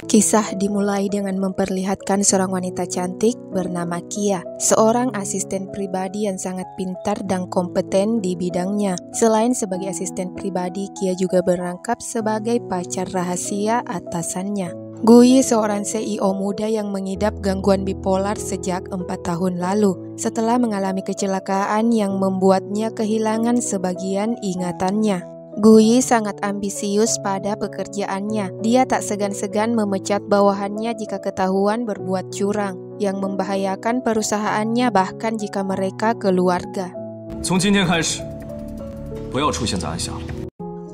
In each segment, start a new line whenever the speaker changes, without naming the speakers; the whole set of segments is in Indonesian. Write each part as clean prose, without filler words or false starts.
Kisah dimulai dengan memperlihatkan seorang wanita cantik bernama Kia, seorang asisten pribadi yang sangat pintar dan kompeten di bidangnya. Selain sebagai asisten pribadi, Kia juga berangkap sebagai pacar rahasia atasannya. Gui seorang CEO muda yang mengidap gangguan bipolar sejak 4 tahun lalu. Setelah mengalami kecelakaan yang membuatnya kehilangan sebagian ingatannya. Gui sangat ambisius pada pekerjaannya. Dia tak segan-segan memecat bawahannya jika ketahuan berbuat curang, yang membahayakan perusahaannya bahkan jika mereka keluarga.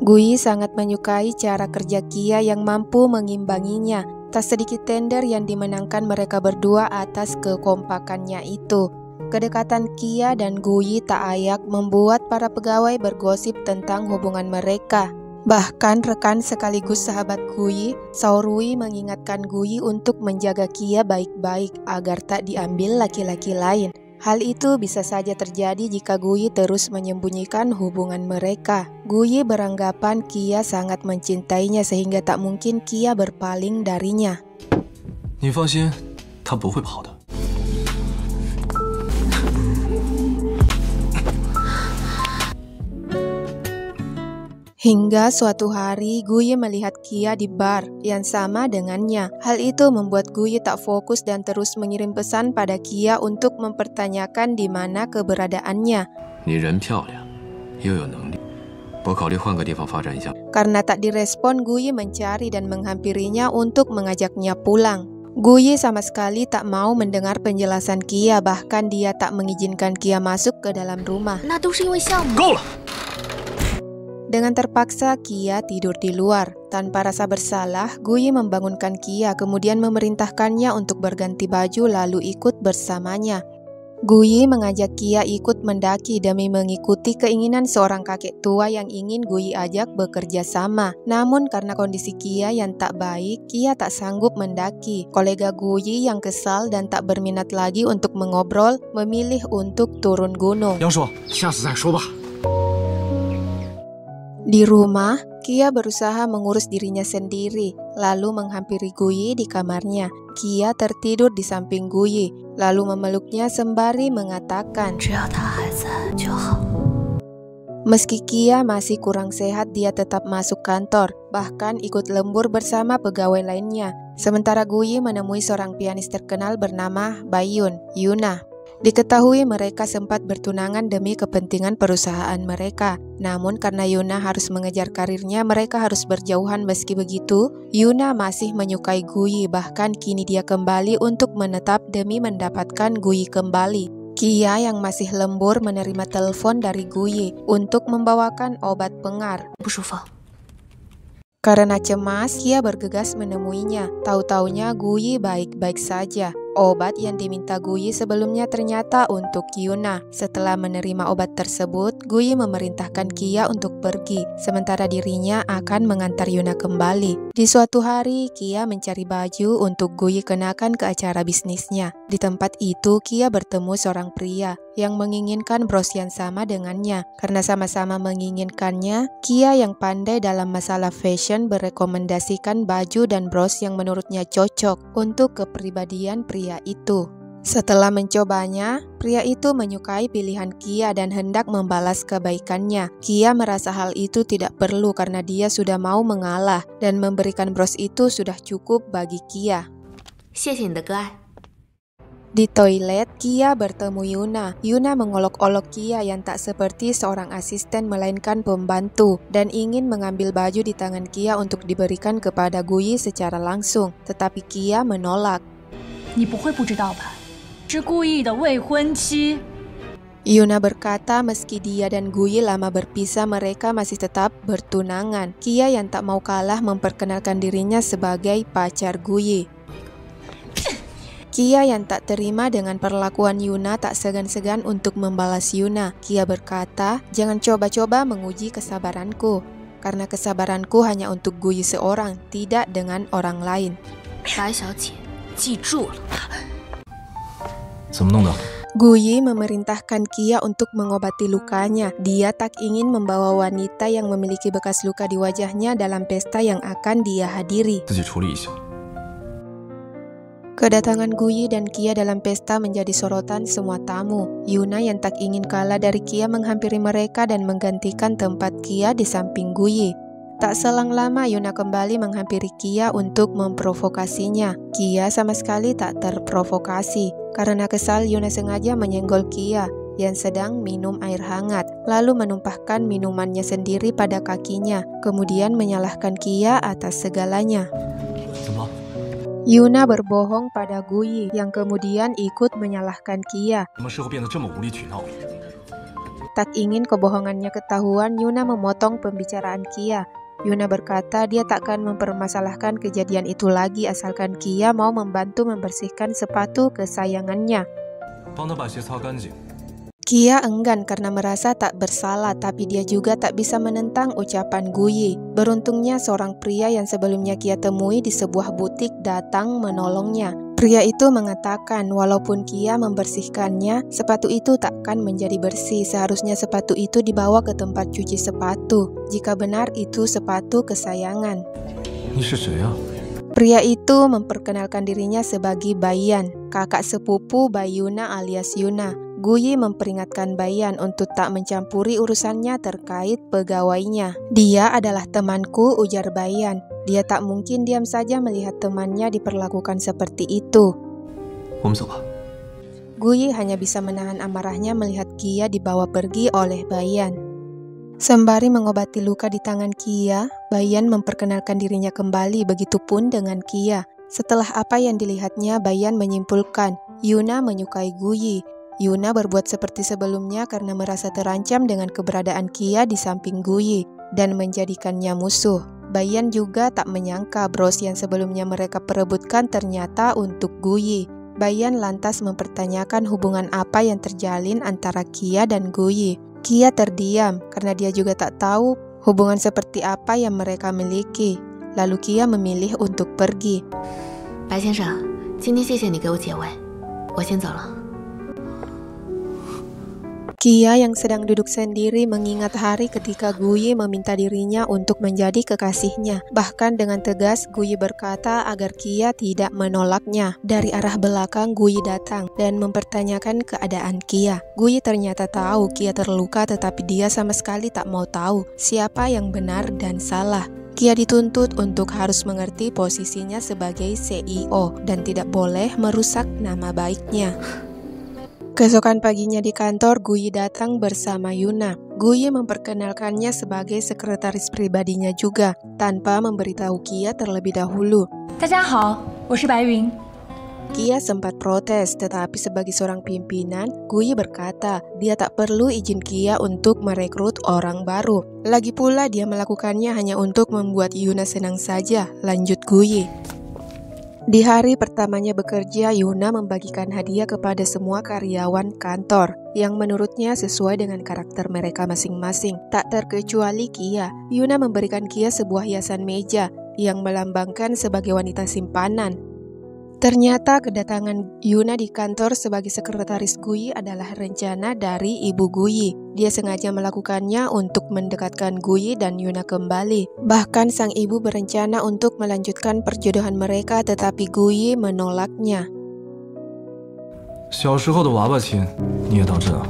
Gui sangat menyukai cara kerja Kia yang mampu mengimbanginya. Tak sedikit tender yang dimenangkan mereka berdua atas kekompakannya itu. Kedekatan Kia dan Gui tak ayak membuat para pegawai bergosip tentang hubungan mereka. Bahkan rekan sekaligus sahabat Gui, Saorui, mengingatkan Gui untuk menjaga Kia baik-baik agar tak diambil laki-laki lain. Hal itu bisa saja terjadi jika Gui terus menyembunyikan hubungan mereka. Gui beranggapan Kia sangat mencintainya sehingga tak mungkin Kia berpaling darinya.
你放心，他不会跑的。
Hingga suatu hari Gui melihat Kia di bar yang sama dengannya. Hal itu membuat Gui tak fokus dan terus mengirim pesan pada Kia untuk mempertanyakan di mana keberadaannya. Karena tak direspon, Gui mencari dan menghampirinya untuk mengajaknya pulang. Gui sama sekali tak mau mendengar penjelasan Kia, bahkan dia tak mengizinkan Kia masuk ke dalam rumah. Dengan terpaksa, Kia tidur di luar. Tanpa rasa bersalah, Gui membangunkan Kia, kemudian memerintahkannya untuk berganti baju lalu ikut bersamanya. Gui mengajak Kia ikut mendaki demi mengikuti keinginan seorang kakek tua yang ingin Gui ajak bekerja sama. Namun karena kondisi Kia yang tak baik, Kia tak sanggup mendaki. Kolega Gui yang kesal dan tak berminat lagi untuk mengobrol, memilih untuk turun gunung. Di rumah, Kia berusaha mengurus dirinya sendiri, lalu menghampiri Gui di kamarnya. Kia tertidur di samping Gui, lalu memeluknya sembari mengatakan, meski Kia masih kurang sehat, dia tetap masuk kantor, bahkan ikut lembur bersama pegawai lainnya. Sementara Gui menemui seorang pianis terkenal bernama Baiyun, Yuna. Diketahui mereka sempat bertunangan demi kepentingan perusahaan mereka. Namun karena Yuna harus mengejar karirnya, mereka harus berjauhan. Meski begitu, Yuna masih menyukai Gui, bahkan kini dia kembali untuk menetap demi mendapatkan Gui kembali. Kia yang masih lembur menerima telepon dari Gui untuk membawakan obat pengar. Karena cemas, Kia bergegas menemuinya. Tahu-taunya Gui baik-baik saja. Obat yang diminta Gui sebelumnya ternyata untuk Yuna. Setelah menerima obat tersebut, Gui memerintahkan Kia untuk pergi, sementara dirinya akan mengantar Yuna kembali. Di suatu hari, Kia mencari baju untuk Gui kenakan ke acara bisnisnya. Di tempat itu, Kia bertemu seorang pria yang menginginkan bros yang sama dengannya. Karena sama-sama menginginkannya, Kia yang pandai dalam masalah fashion merekomendasikan baju dan bros yang menurutnya cocok untuk kepribadian pria itu. Setelah mencobanya, pria itu menyukai pilihan Kia dan hendak membalas kebaikannya. Kia merasa hal itu tidak perlu karena dia sudah mau mengalah dan memberikan bros itu sudah cukup bagi Kia. Di toilet, Kia bertemu Yuna. Yuna mengolok-olok Kia yang tak seperti seorang asisten melainkan pembantu dan ingin mengambil baju di tangan Kia untuk diberikan kepada Gui secara langsung. Tetapi Kia menolak. Yuna berkata meski dia dan Gui lama berpisah, mereka masih tetap bertunangan. Kia yang tak mau kalah memperkenalkan dirinya sebagai pacar Gui. Kia yang tak terima dengan perlakuan Yuna tak segan-segan untuk membalas Yuna. Kia berkata, jangan coba-coba menguji kesabaranku, karena kesabaranku hanya untuk Gui seorang, tidak dengan orang lain. Guyi memerintahkan Kia untuk mengobati lukanya. Dia tak ingin membawa wanita yang memiliki bekas luka di wajahnya dalam pesta yang akan dia hadiri.
自己处理一下。
Kedatangan Guyi dan Kia dalam pesta menjadi sorotan semua tamu. Yuna yang tak ingin kalah dari Kia menghampiri mereka dan menggantikan tempat Kia di samping Guyi. Tak selang lama Yuna kembali menghampiri Kia untuk memprovokasinya. Kia sama sekali tak terprovokasi. Karena kesal, Yuna sengaja menyenggol Kia yang sedang minum air hangat, lalu menumpahkan minumannya sendiri pada kakinya, kemudian menyalahkan Kia atas segalanya.
怎么了？
Yuna berbohong pada Guyi yang kemudian ikut menyalahkan Kia.
怎么事后变得这么无理取闹？
Tak ingin kebohongannya ketahuan, Yuna memotong pembicaraan Kia. Yuna berkata dia takkan mempermasalahkan kejadian itu lagi asalkan Kia mau membantu membersihkan sepatu kesayangannya.
帮他把鞋擦干净。
Kia enggan karena merasa tak bersalah, tapi dia juga tak bisa menentang ucapan Guyi. Beruntungnya seorang pria yang sebelumnya Kia temui di sebuah butik datang menolongnya. Pria itu mengatakan walaupun Kia membersihkannya, sepatu itu takkan menjadi bersih. Seharusnya sepatu itu dibawa ke tempat cuci sepatu. Jika benar itu sepatu kesayangan.
你是谁啊？
Pria itu memperkenalkan dirinya sebagai Bayan, kakak sepupu Bayuna alias Yuna. Guyi memperingatkan Bayan untuk tak mencampuri urusannya terkait pegawainya. Dia adalah temanku, ujar Bayan. Dia tak mungkin diam saja melihat temannya diperlakukan seperti itu.
我们走吧。
Guyi hanya bisa menahan amarahnya melihat Kia dibawa pergi oleh Bayan. Sembari mengobati luka di tangan Kia, Bayan memperkenalkan dirinya kembali, begitupun dengan Kia. Setelah apa yang dilihatnya, Bayan menyimpulkan Yuna menyukai Guyi. Yuna berbuat seperti sebelumnya karena merasa terancam dengan keberadaan Kia di samping Guyi dan menjadikannya musuh. Bayan juga tak menyangka bros yang sebelumnya mereka perebutkan ternyata untuk Guyi. Bayan lantas mempertanyakan hubungan apa yang terjalin antara Kia dan Guyi. Kia terdiam karena dia juga tak tahu hubungan seperti apa yang mereka miliki. Lalu Kia memilih untuk pergi.
白先生，今天谢谢你给我解围，我先走了。
Kia yang sedang duduk sendiri mengingat hari ketika Guyi meminta dirinya untuk menjadi kekasihnya. Bahkan dengan tegas Guyi berkata agar Kia tidak menolaknya. Dari arah belakang Guyi datang dan mempertanyakan keadaan Kia. Guyi ternyata tahu Kia terluka, tetapi dia sama sekali tak mau tahu siapa yang benar dan salah. Kia dituntut untuk harus mengerti posisinya sebagai CEO dan tidak boleh merusak nama baiknya. Keesokan paginya di kantor, Guyi datang bersama Yuna. Guyi memperkenalkannya sebagai sekretaris pribadinya juga, tanpa memberitahu Kia terlebih dahulu.
大家好，我是白云。
Kia sempat protes, tetapi sebagai seorang pimpinan, Guyi berkata dia tak perlu izin Kia untuk merekrut orang baru. Lagi pula dia melakukannya hanya untuk membuat Yuna senang saja, lanjut Guyi. Di hari pertamanya bekerja, Yuna membagikan hadiah kepada semua karyawan kantor yang menurutnya sesuai dengan karakter mereka masing-masing. Tak terkecuali Kia. Yuna memberikan Kia sebuah hiasan meja yang melambangkan sebagai wanita simpanan. Ternyata kedatangan Yuna di kantor sebagai sekretaris Guyi adalah rencana dari ibu Guyi. Dia sengaja melakukannya untuk mendekatkan Guyi dan Yuna kembali. Bahkan sang ibu berencana untuk melanjutkan perjodohan mereka, tetapi Guyi menolaknya.
小时候的娃娃亲，你也当真啊？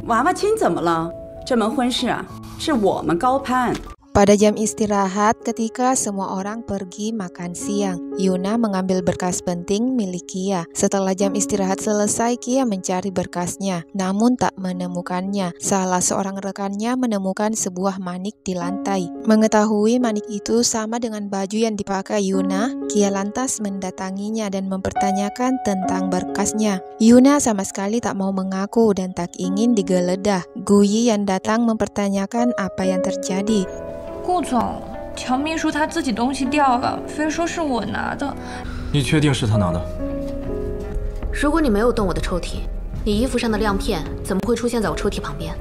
娃娃亲怎么了？这门婚事啊，是我们高攀。
Pada jam istirahat, ketika semua orang pergi makan siang, Yuna mengambil berkas penting milik Kia. Setelah jam istirahat selesai, Kia mencari berkasnya, namun tak menemukannya. Salah seorang rekannya menemukan sebuah manik di lantai. Mengetahui manik itu sama dengan baju yang dipakai Yuna, Kia lantas mendatanginya dan mempertanyakan tentang berkasnya. Yuna sama sekali tak mau mengaku dan tak ingin digeledah. Guyi yang datang mempertanyakan apa yang terjadi.
顾总，乔秘书他自己东西掉了，非说是我拿的。
你确定是他拿的？
如果你没有动我的抽屉，你衣服上的亮片怎么会出现在我抽屉旁边？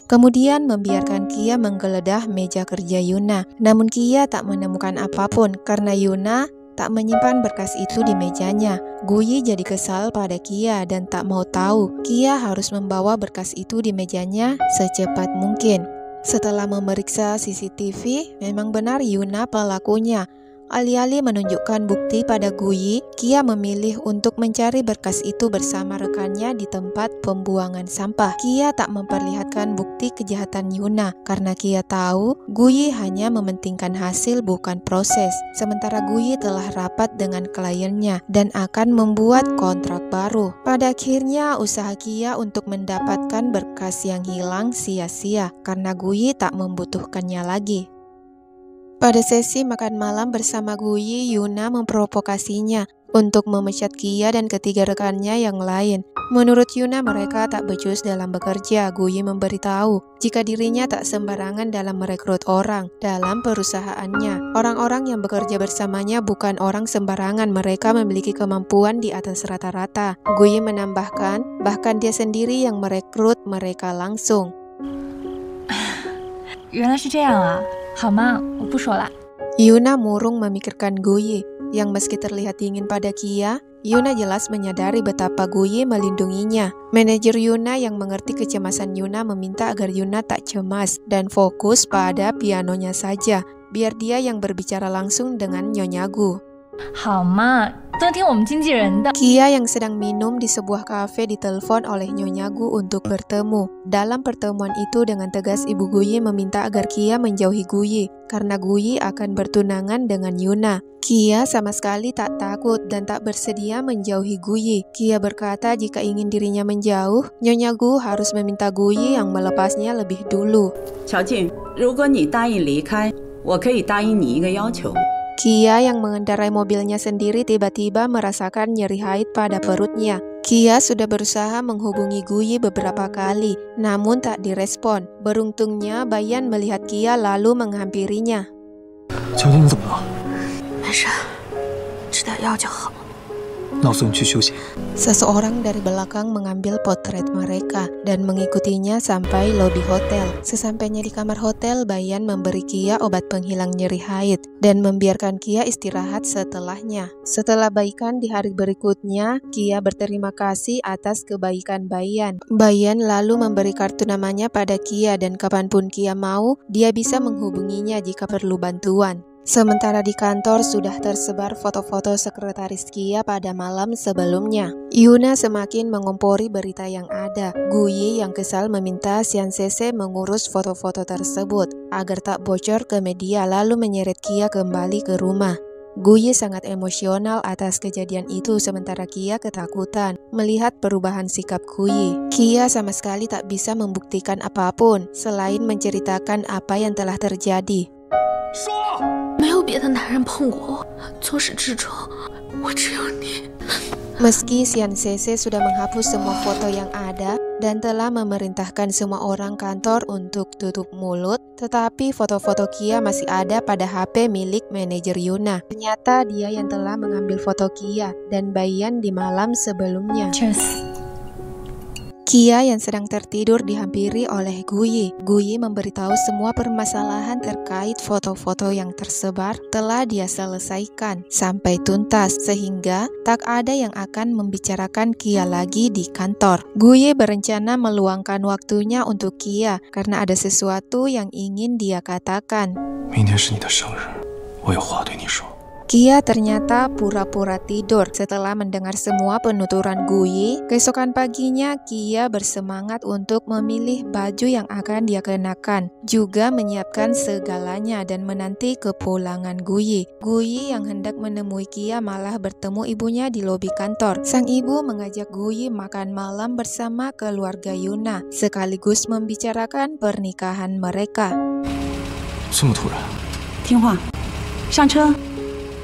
Kemudian membiarkan Kia menggeledah meja kerja Yuna. Namun Kia tak menemukan apapun karena Yuna tak menyimpan berkas itu di mejanya. Guyi jadi kesal pada Kia dan tak mau tahu. Kia harus membawa berkas itu di mejanya secepat mungkin. Setelah memeriksa CCTV, memang benar Yuna pelakunya. Alih-alih menunjukkan bukti pada Guyi, Kia memilih untuk mencari berkas itu bersama rekannya di tempat pembuangan sampah. Kia tak memperlihatkan bukti kejahatan Yuna karena Kia tahu Guyi hanya mementingkan hasil bukan proses. Sementara Guyi telah rapat dengan kliennya dan akan membuat kontrak baru. Pada akhirnya usaha Kia untuk mendapatkan berkas yang hilang sia-sia karena Guyi tak membutuhkannya lagi. Pada sesi makan malam bersama Guyi, Yuna memprovokasinya untuk memecat Kia dan ketiga rekannya yang lain. Menurut Yuna, mereka tak becus dalam bekerja. Guyi memberitahu jika dirinya tak sembarangan dalam merekrut orang dalam perusahaannya. Orang-orang yang bekerja bersamanya bukan orang sembarangan, mereka memiliki kemampuan di atas rata-rata. Guyi menambahkan, bahkan dia sendiri yang merekrut mereka langsung.
原来是这样啊，好吗？我不说了。
Yuna murung memikirkan Guyi, yang meski terlihat dingin pada Kia, Yuna jelas menyadari betapa Guyi melindunginya. Manajer Yuna yang mengerti kecemasan Yuna meminta agar Yuna tak cemas dan fokus pada pianonya saja, biar dia yang berbicara langsung dengan Nyonya Gu.
好嘛，都听我们经纪人的。
Kia yang sedang minum di sebuah kafe ditelepon oleh Nyonya Gu untuk bertemu. Dalam pertemuan itu dengan tegas Ibu Guyi meminta agar Kia menjauhi Guyi karena Guyi akan bertunangan dengan Yuna. Kia sama sekali tak takut dan tak bersedia menjauhi Guyi. Kia berkata jika ingin dirinya menjauh, Nyonya Gu harus meminta Guyi yang melepasnya lebih dulu.
乔静，如果你答应离开，我可以答应你一个要求。
Kia yang mengendarai mobilnya sendiri tiba-tiba merasakan nyeri haid pada perutnya. Kia sudah berusaha menghubungi Guyi beberapa kali, namun tak direspon. Beruntungnya Bayan melihat Kia lalu menghampirinya.
乔晶，你怎么了？
没事，吃点药就好。
那我送你去休息。
Seseorang dari belakang mengambil potret mereka dan mengikutinya sampai lobi hotel. Sesampainya di kamar hotel, Bayan memberi Kia obat penghilang nyeri haid dan membiarkan Kia istirahat setelahnya. Setelah baikan di hari berikutnya, Kia berterima kasih atas kebaikan Bayan. Bayan lalu memberi kartu namanya pada Kia dan kapanpun Kia mau, dia bisa menghubunginya jika perlu bantuan. Sementara di kantor sudah tersebar foto-foto sekretaris Kia pada malam sebelumnya. Yuna semakin mengompori berita yang ada. Guyi yang kesal meminta Xian Sese mengurus foto-foto tersebut agar tak bocor ke media lalu menyeret Kia kembali ke rumah. Guyi sangat emosional atas kejadian itu sementara Kia ketakutan melihat perubahan sikap Guyi. Kia sama sekali tak bisa membuktikan apapun selain menceritakan apa yang telah terjadi.
说。
没有别的男人碰过我，从始至终，我只有你。
Meski Xian Sese sudah menghapus semua foto yang ada dan telah memerintahkan semua orang kantor untuk tutup mulut, tetapi foto-foto Kia masih ada pada HP milik manajer Yuna. Ternyata dia yang telah mengambil foto Kia dan Bayan di malam sebelumnya.
Cheers.
Kia yang sedang tertidur dihampiri oleh Guyi. Guyi memberitahu semua permasalahan terkait foto-foto yang tersebar telah dia selesaikan sampai tuntas sehingga tak ada yang akan membicarakan Kia lagi di kantor. Guyi berencana meluangkan waktunya untuk Kia karena ada sesuatu yang ingin dia katakan.
明天是你的生日，我有话对你说。
Kia ternyata pura-pura tidur setelah mendengar semua penuturan Guyi. Keesokan paginya, Kia bersemangat untuk memilih baju yang akan dia kenakan, juga menyiapkan segalanya dan menanti kepulangan Guyi. Guyi yang hendak menemui Kia malah bertemu ibunya di lobi kantor. Sang ibu mengajak Guyi makan malam bersama keluarga Yuna, sekaligus membicarakan pernikahan mereka.
这么突然？
听话，上车。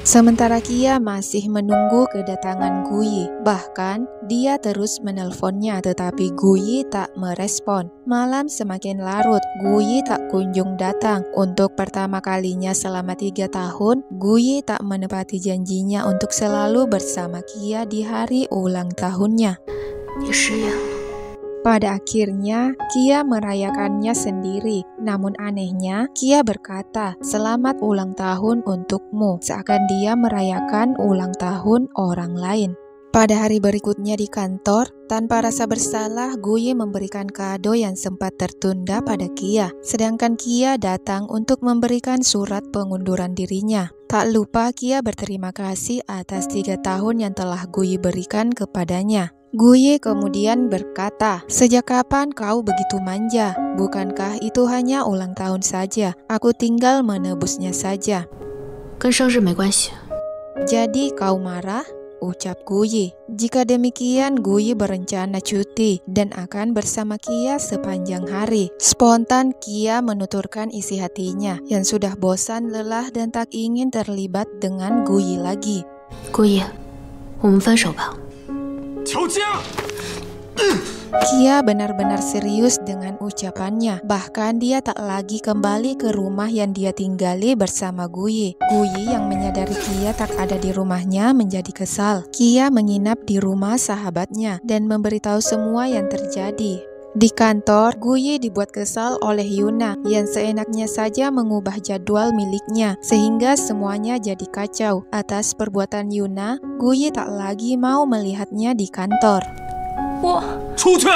Sementara Kia masih menunggu kedatangan Guyi. Bahkan, dia terus menelponnya tetapi Guyi tak merespon. Malam semakin larut, Guyi tak kunjung datang. Untuk pertama kalinya selama 3 tahun, Guyi tak menepati janjinya untuk selalu bersama Kia di hari ulang tahunnya.
你食言了。
Pada akhirnya, Kia merayakannya sendiri. Namun anehnya, Kia berkata, "Selamat ulang tahun untukmu," seakan dia merayakan ulang tahun orang lain. Pada hari berikutnya di kantor, tanpa rasa bersalah, Guyi memberikan kado yang sempat tertunda pada Kia. Sedangkan Kia datang untuk memberikan surat pengunduran dirinya. Tak lupa Kia berterima kasih atas 3 tahun yang telah Guyi berikan kepadanya. Guyi kemudian berkata, "Sejak kapan kau begitu manja? Bukankah itu hanya ulang tahun saja? Aku tinggal menebusnya saja."
跟生日没关系。
"Jadi kau marah?" ucap Guyi. Jika demikian, Guyi berencana cuti dan akan bersama Kia sepanjang hari. Spontan Kia menuturkan isi hatinya yang sudah bosan, lelah, dan tak ingin terlibat dengan Guyi lagi.
顾意，我们分手吧。
乔江，
Kia benar-benar serius dengan ucapannya. Bahkan dia tak lagi kembali ke rumah yang dia tinggali bersama Guyi. Guyi yang menyadari Kia tak ada di rumahnya menjadi kesal. Kia menginap di rumah sahabatnya dan memberitahu semua yang terjadi. Di kantor, Guyi dibuat kesal oleh Yuna yang seenaknya saja mengubah jadwal miliknya sehingga semuanya jadi kacau. Atas perbuatan Yuna, Guyi tak lagi mau melihatnya di kantor.
出去！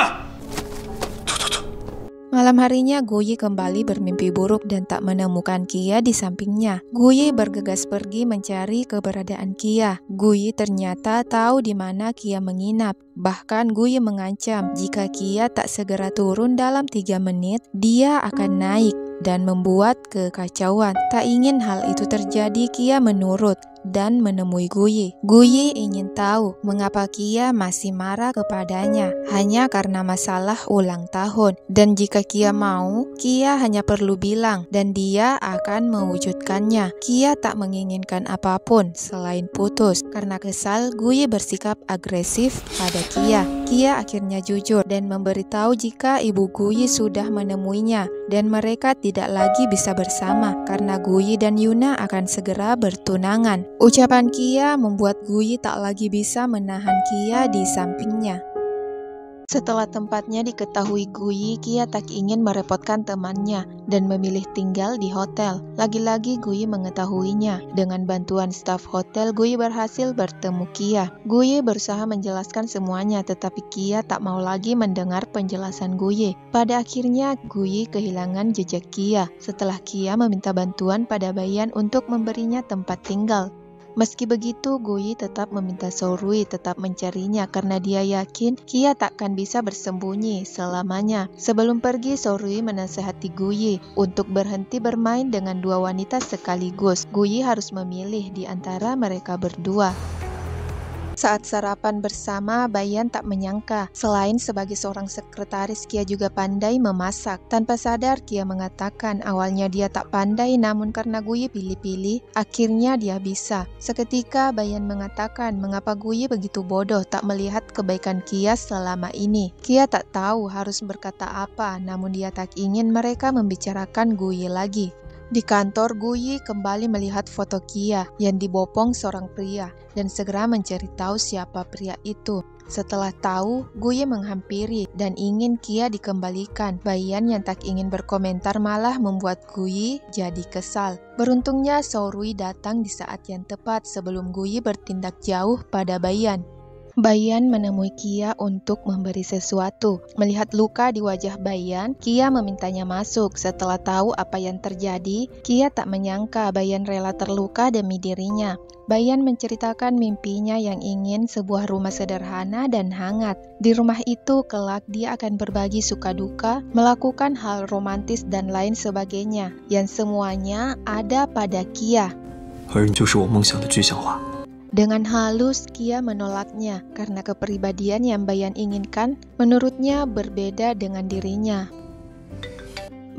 Malam harinya, Guyi kembali bermimpi buruk dan tak menemukan Kia di sampingnya. Guyi bergegas pergi mencari keberadaan Kia. Guyi ternyata tahu di mana Kia menginap. Bahkan Guyi mengancam jika Kia tak segera turun dalam 3 menit, dia akan naik dan membuat kekacauan. Tak ingin hal itu terjadi, Kia menurut dan menemui Guyi. Guyi ingin tahu mengapa Kia masih marah kepadanya hanya karena masalah ulang tahun. Dan jika Kia mau, Kia hanya perlu bilang dan dia akan mewujudkannya. Kia tak menginginkan apapun selain putus. Karena kesal, Guyi bersikap agresif pada Kia. Kia akhirnya jujur dan memberitahu jika ibu Guyi sudah menemuinya dan mereka tidak lagi bisa bersama karena Guyi dan Yuna akan segera bertunangan. Ucapan Kia membuat Guyi tak lagi bisa menahan Kia di sampingnya. Setelah tempatnya diketahui Guyi, Kia tak ingin merepotkan temannya dan memilih tinggal di hotel. Lagi-lagi Guyi mengetahuinya. Dengan bantuan staf hotel, Guyi berhasil bertemu Kia. Guyi berusaha menjelaskan semuanya, tetapi Kia tak mau lagi mendengar penjelasan Guyi. Pada akhirnya, Guyi kehilangan jejak Kia setelah Kia meminta bantuan pada Bayan untuk memberinya tempat tinggal. Meski begitu, Guyi tetap meminta Sourui tetap mencarinya karena dia yakin Kia takkan bisa bersembunyi selamanya. Sebelum pergi, Sourui menasehati Guyi untuk berhenti bermain dengan 2 wanita sekaligus. Guyi harus memilih di antara mereka berdua. Saat sarapan bersama, Bayan tak menyangka selain sebagai seorang sekretaris, Kia juga pandai memasak. Tanpa sadar, Kia mengatakan awalnya dia tak pandai, namun karena Guyi pilih-pilih, akhirnya dia bisa. Seketika Bayan mengatakan mengapa Guyi begitu bodoh tak melihat kebaikan Kia selama ini. Kia tak tahu harus berkata apa, namun dia tak ingin mereka membicarakan Guyi lagi. Di kantor, Guyi kembali melihat foto Kia yang dibopong seorang pria dan segera mencari tahu siapa pria itu. Setelah tahu, Guyi menghampiri dan ingin Kia dikembalikan. Bayan yang tak ingin berkomentar malah membuat Guyi jadi kesal. Beruntungnya Sourui datang di saat yang tepat sebelum Guyi bertindak jauh pada Bayan. Bayan menemui Kia untuk memberi sesuatu. Melihat luka di wajah Bayan, Kia memintanya masuk. Setelah tahu apa yang terjadi, Kia tak menyangka Bayan rela terluka demi dirinya. Bayan menceritakan mimpinya yang ingin sebuah rumah sederhana dan hangat. Di rumah itu kelak dia akan berbagi suka duka, melakukan hal romantis dan lain sebagainya, yang semuanya ada pada Kia.
而你就是我梦想的具象化。
Dengan halus, Kia menolaknya karena kepribadian yang Bayan inginkan menurutnya berbeda dengan dirinya.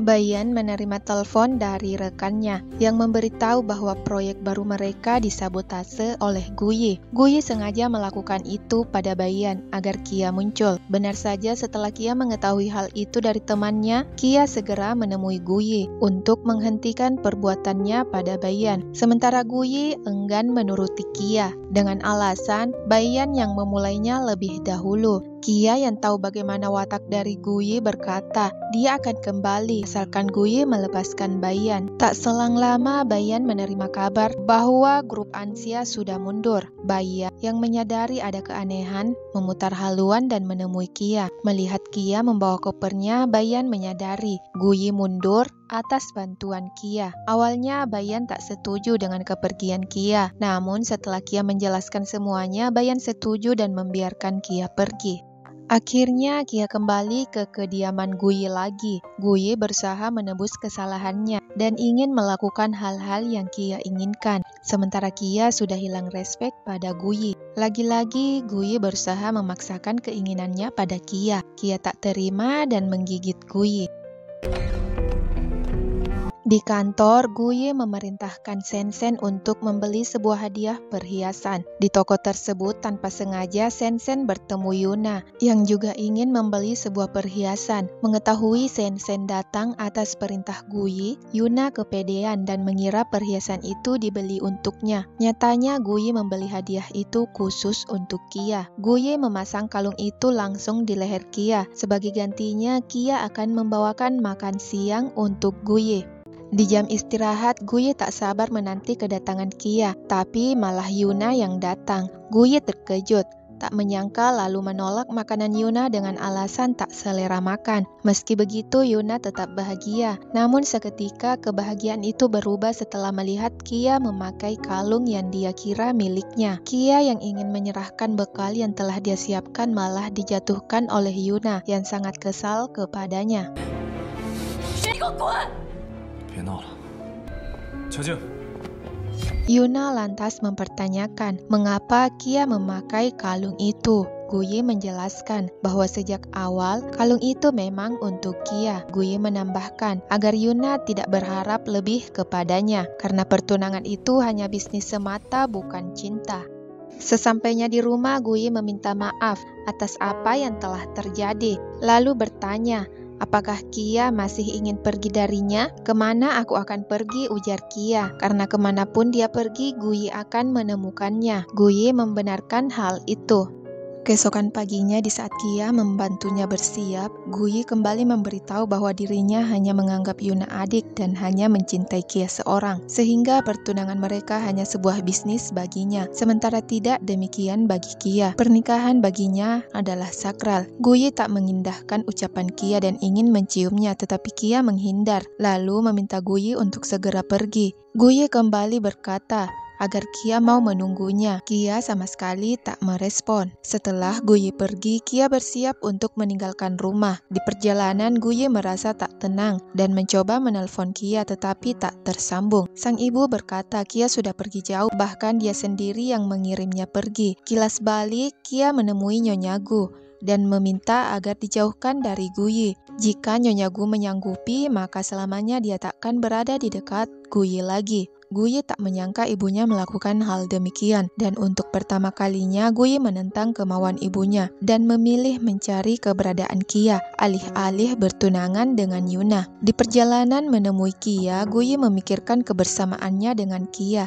Bayan menerima telepon dari rekannya yang memberitahu bahwa proyek baru mereka disabotase oleh Guyi. Guyi sengaja melakukan itu pada Bayan agar Kia muncul. Benar saja, setelah Kia mengetahui hal itu dari temannya, Kia segera menemui Guyi untuk menghentikan perbuatannya pada Bayan. Sementara Guyi enggan menuruti Kia dengan alasan Bayan yang memulainya lebih dahulu. Kia yang tahu bagaimana watak dari Guyi berkata dia akan kembali asalkan Guyi melepaskan Baiyan. Tak selang lama Baiyan menerima kabar bahwa grup Anxia sudah mundur. Baiyan yang menyadari ada keanehan memutar haluan dan menemui Kia. Melihat Kia membawa kopernya, Baiyan menyadari Guyi mundur atas bantuan Kia. Awalnya Baiyan tak setuju dengan kepergian Kia. Namun setelah Kia menjelaskan semuanya, Baiyan setuju dan membiarkan Kia pergi. Akhirnya Kia kembali ke kediaman Guyi lagi. Guyi berusaha menebus kesalahannya dan ingin melakukan hal-hal yang Kia inginkan. Sementara Kia sudah hilang respek pada Guyi. Lagi-lagi Guyi berusaha memaksakan keinginannya pada Kia. Kia tak terima dan menggigit Guyi. Di kantor, Guyi memerintahkan Sensen untuk membeli sebuah hadiah perhiasan. Di toko tersebut tanpa sengaja Sensen bertemu Yuna yang juga ingin membeli sebuah perhiasan. Mengetahui Sensen datang atas perintah Guyi, Yuna kepedean dan mengira perhiasan itu dibeli untuknya. Nyatanya Guyi membeli hadiah itu khusus untuk Kia. Guyi memasang kalung itu langsung di leher Kia. Sebagai gantinya, Kia akan membawakan makan siang untuk Guyi. Di jam istirahat, Guyi tak sabar menanti kedatangan Kia, tapi malah Yuna yang datang. Guyi terkejut, tak menyangka lalu menolak makanan Yuna dengan alasan tak selera makan. Meski begitu, Yuna tetap bahagia. Namun seketika kebahagiaan itu berubah setelah melihat Kia memakai kalung yang dia kira miliknya. Kia yang ingin menyerahkan bekal yang telah dia siapkan malah dijatuhkan oleh Yuna yang sangat kesal kepadanya. Yuna lantas mempertanyakan mengapa Kia memakai kalung itu. Guyi menjelaskan bahwa sejak awal kalung itu memang untuk Kia. Guyi menambahkan agar Yuna tidak berharap lebih kepadanya karena pertunangan itu hanya bisnis semata bukan cinta. Sesampainya di rumah, Guyi meminta maaf atas apa yang telah terjadi, lalu bertanya, apakah Kia masih ingin pergi darinya? Kemana aku akan pergi, ujar Kia. Karena kemanapun dia pergi, Guyi akan menemukannya. Guyi membenarkan hal itu. Keesokan paginya di saat Kia membantunya bersiap, Guyi kembali memberitahu bahwa dirinya hanya menganggap Yuna adik dan hanya mencintai Kia seorang, sehingga pertunangan mereka hanya sebuah bisnis baginya. Sementara tidak demikian bagi Kia. Pernikahan baginya adalah sakral. Guyi tak mengindahkan ucapan Kia dan ingin menciumnya, tetapi Kia menghindar, lalu meminta Guyi untuk segera pergi. Guyi kembali berkata agar Kia mau menunggunya. Kia sama sekali tak merespon. Setelah Guyi pergi, Kia bersiap untuk meninggalkan rumah. Di perjalanan, Guyi merasa tak tenang dan mencoba menelpon Kia tetapi tak tersambung. Sang ibu berkata Kia sudah pergi jauh, bahkan dia sendiri yang mengirimnya pergi. Kilas balik, Kia menemui Nyonya Gu dan meminta agar dijauhkan dari Guyi. Jika Nyonya Gu menyanggupi, maka selamanya dia takkan berada di dekat Guyi lagi. Guyi tak menyangka ibunya melakukan hal demikian, dan untuk pertama kalinya Guyi menentang kemauan ibunya dan memilih mencari keberadaan Kia, alih-alih bertunangan dengan Yuna. Di perjalanan menemui Kia, Guyi memikirkan kebersamaannya dengan Kia.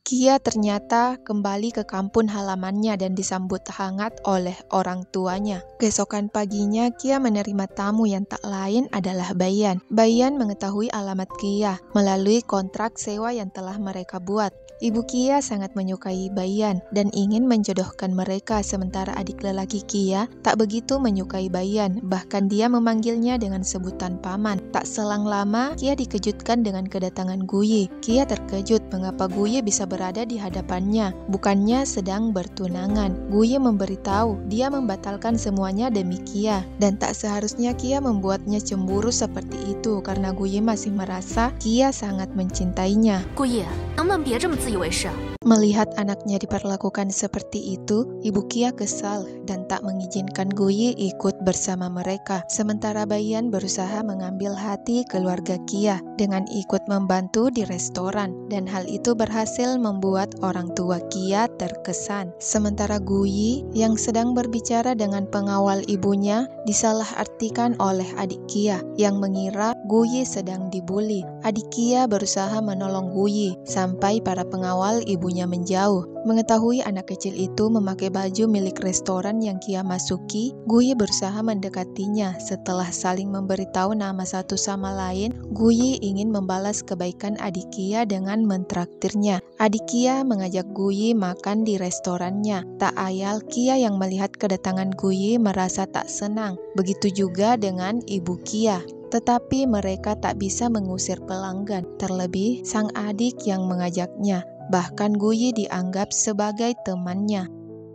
Kia ternyata kembali ke kampung halamannya dan disambut hangat oleh orang tuanya. Keesokan paginya, Kia menerima tamu yang tak lain adalah Baiyan. Baiyan mengetahui alamat Kia melalui kontrak sewa yang telah mereka buat. Ibu Kia sangat menyukai Baiyan dan ingin menjodohkan mereka, sementara adik lelaki Kia tak begitu menyukai Baiyan, bahkan dia memanggilnya dengan sebutan paman. Tak selang lama, Kia dikejutkan dengan kedatangan Guyi. Kia terkejut mengapa Guyi bisa berada berada di hadapannya, bukannya sedang bertunangan. Guyi memberitahu dia membatalkan semuanya demi Kia, dan tak seharusnya Kia membuatnya cemburu seperti itu karena Guyi masih merasa Kia sangat mencintainya.
顾意，能不能别这么自以为是？
Melihat anaknya diperlakukan seperti itu, Ibu Kia kesal dan tak mengizinkan Guyi ikut bersama mereka. Sementara Bayan berusaha mengambil hati keluarga Kia dengan ikut membantu di restoran, dan hal itu berhasil membuat orang tua Kia terkesan. Sementara Guyi yang sedang berbicara dengan pengawal ibunya disalahartikan oleh adik Kia yang mengira Guyi sedang dibuli. Adik Kia berusaha menolong Guyi sampai para pengawal ibunya menjauh. Mengetahui anak kecil itu memakai baju milik restoran yang Kia masuki, Guyi berusaha mendekatinya. Setelah saling memberitahu nama satu sama lain, Guyi ingin membalas kebaikan adik Kia dengan mentraktirnya. Adik Kia mengajak Guyi makan di restorannya. Tak ayal Kia yang melihat kedatangan Guyi merasa tak senang. Begitu juga dengan ibu Kia. Tetapi mereka tak bisa mengusir pelanggan, terlebih sang adik yang mengajaknya. Bahkan Guyi dianggap sebagai temannya.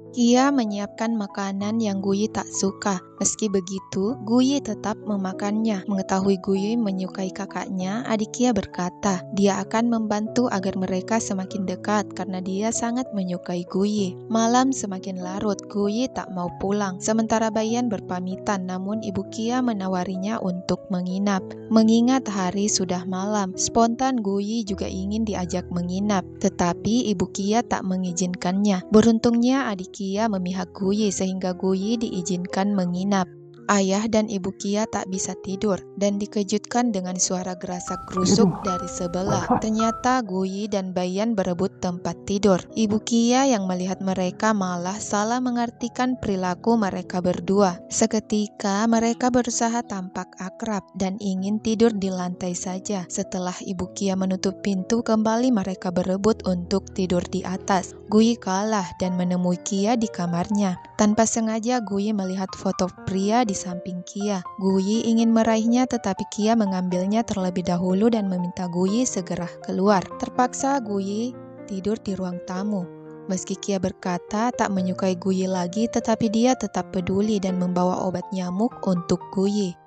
Kia menyiapkan makanan yang Guyi tak suka. Meski begitu, Guyi tetap memakannya. Mengetahui Guyi menyukai kakaknya, adik Kia berkata dia akan membantu agar mereka semakin dekat karena dia sangat menyukai Guyi. Malam semakin larut, Guyi tak mau pulang. Sementara Bayan berpamitan, namun ibu Kia menawarinya untuk menginap. Mengingat hari sudah malam, spontan Guyi juga ingin diajak menginap. Tetapi ibu Kia tak mengizinkannya. Beruntungnya adik Kia memihak Guyi sehingga Guyi diizinkan menginap. Ayah dan ibu Kia tak bisa tidur dan dikejutkan dengan suara gerasak gerusuk dari sebelah. Ternyata Guyi dan Bayan berebut tempat tidur. Ibu Kia yang melihat mereka malah salah mengartikan perilaku mereka berdua. Seketika mereka berusaha tampak akrab dan ingin tidur di lantai saja. Setelah ibu Kia menutup pintu, kembali mereka berebut untuk tidur di atas. Guyi kalah dan menemui Kia di kamarnya. Tanpa sengaja Guyi melihat foto pria di samping Kia. Guyi ingin meraihnya tetapi Kia mengambilnya terlebih dahulu dan meminta Guyi segera keluar. Terpaksa Guyi tidur di ruang tamu. Meski Kia berkata tak menyukai Guyi lagi, tetapi dia tetap peduli dan membawa obat nyamuk untuk Guyi.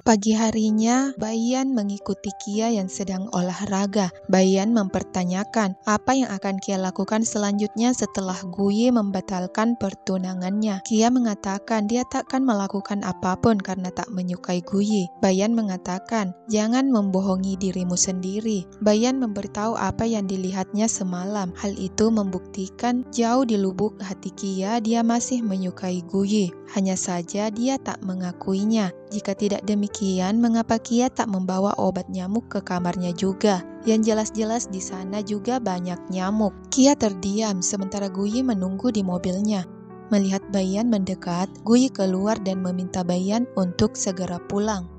Pagi harinya, Bayan mengikuti Kia yang sedang olahraga. Bayan mempertanyakan apa yang akan Kia lakukan selanjutnya setelah Guyi membatalkan pertunangannya. Kia mengatakan dia takkan melakukan apapun karena tak menyukai Guyi. Bayan mengatakan, jangan membohongi dirimu sendiri. Bayan memberitahu apa yang dilihatnya semalam. Hal itu membuktikan jauh di lubuk hati Kia dia masih menyukai Guyi. Hanya saja dia tak mengakuinya. Jika tidak demikian, mengapa Kia tak membawa obat nyamuk ke kamarnya juga? Yang jelas-jelas di sana juga banyak nyamuk. Kia terdiam sementara Guyi menunggu di mobilnya. Melihat Bayan mendekat, Guyi keluar dan meminta Bayan untuk segera pulang.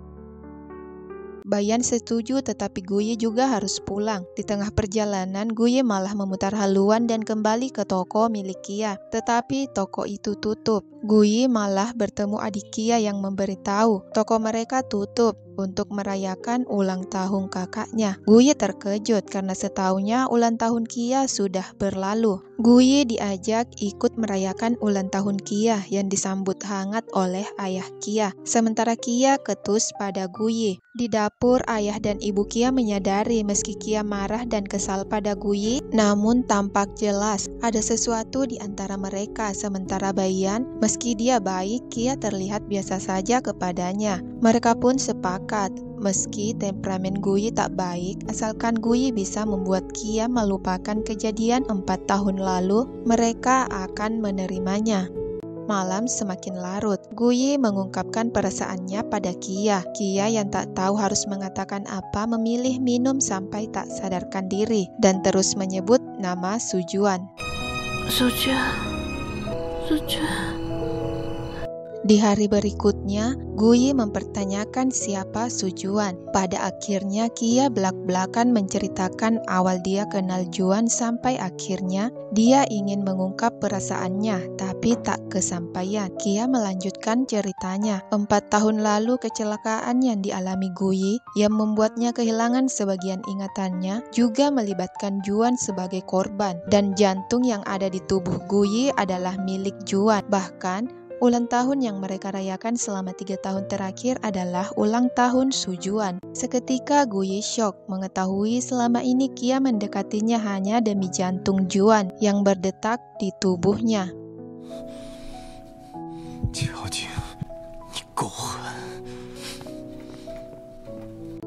Bayan setuju tetapi Guyi juga harus pulang. Di tengah perjalanan, Guyi malah memutar haluan dan kembali ke toko milik Kia. Tetapi toko itu tutup. Guyi malah bertemu adik Kia yang memberitahu toko mereka tutup untuk merayakan ulang tahun kakaknya. Guyi terkejut karena setahunya ulang tahun Kia sudah berlalu. Guyi diajak ikut merayakan ulang tahun Kia yang disambut hangat oleh ayah Kia. Sementara Kia ketus pada Guyi. Di dapur, ayah dan ibu Kia menyadari meski Kia marah dan kesal pada Guyi, namun tampak jelas ada sesuatu di antara mereka. Sementara Bayan, meski dia baik, Kia terlihat biasa saja kepadanya. Mereka pun sepakat, meski temperamen Guyi tak baik, asalkan Guyi bisa membuat Kia melupakan kejadian 4 tahun lalu, mereka akan menerimanya. Malam semakin larut. Guyi mengungkapkan perasaannya pada Kia. Kia yang tak tahu harus mengatakan apa memilih minum sampai tak sadarkan diri dan terus menyebut nama Sujuan. Di hari berikutnya, Guyi mempertanyakan siapa Su Juan. Pada akhirnya Kia belak-belakan menceritakan awal dia kenal Juan sampai akhirnya dia ingin mengungkap perasaannya tapi tak kesampaian. Kia melanjutkan ceritanya. 4 tahun lalu kecelakaan yang dialami Guyi yang membuatnya kehilangan sebagian ingatannya juga melibatkan Juan sebagai korban, dan jantung yang ada di tubuh Guyi adalah milik Juan. Bahkan ulang tahun yang mereka rayakan selama 3 tahun terakhir adalah ulang tahun Su Juan. Seketika Guyi syok mengetahui selama ini Kia mendekatinya hanya demi jantung Juan yang berdetak di tubuhnya.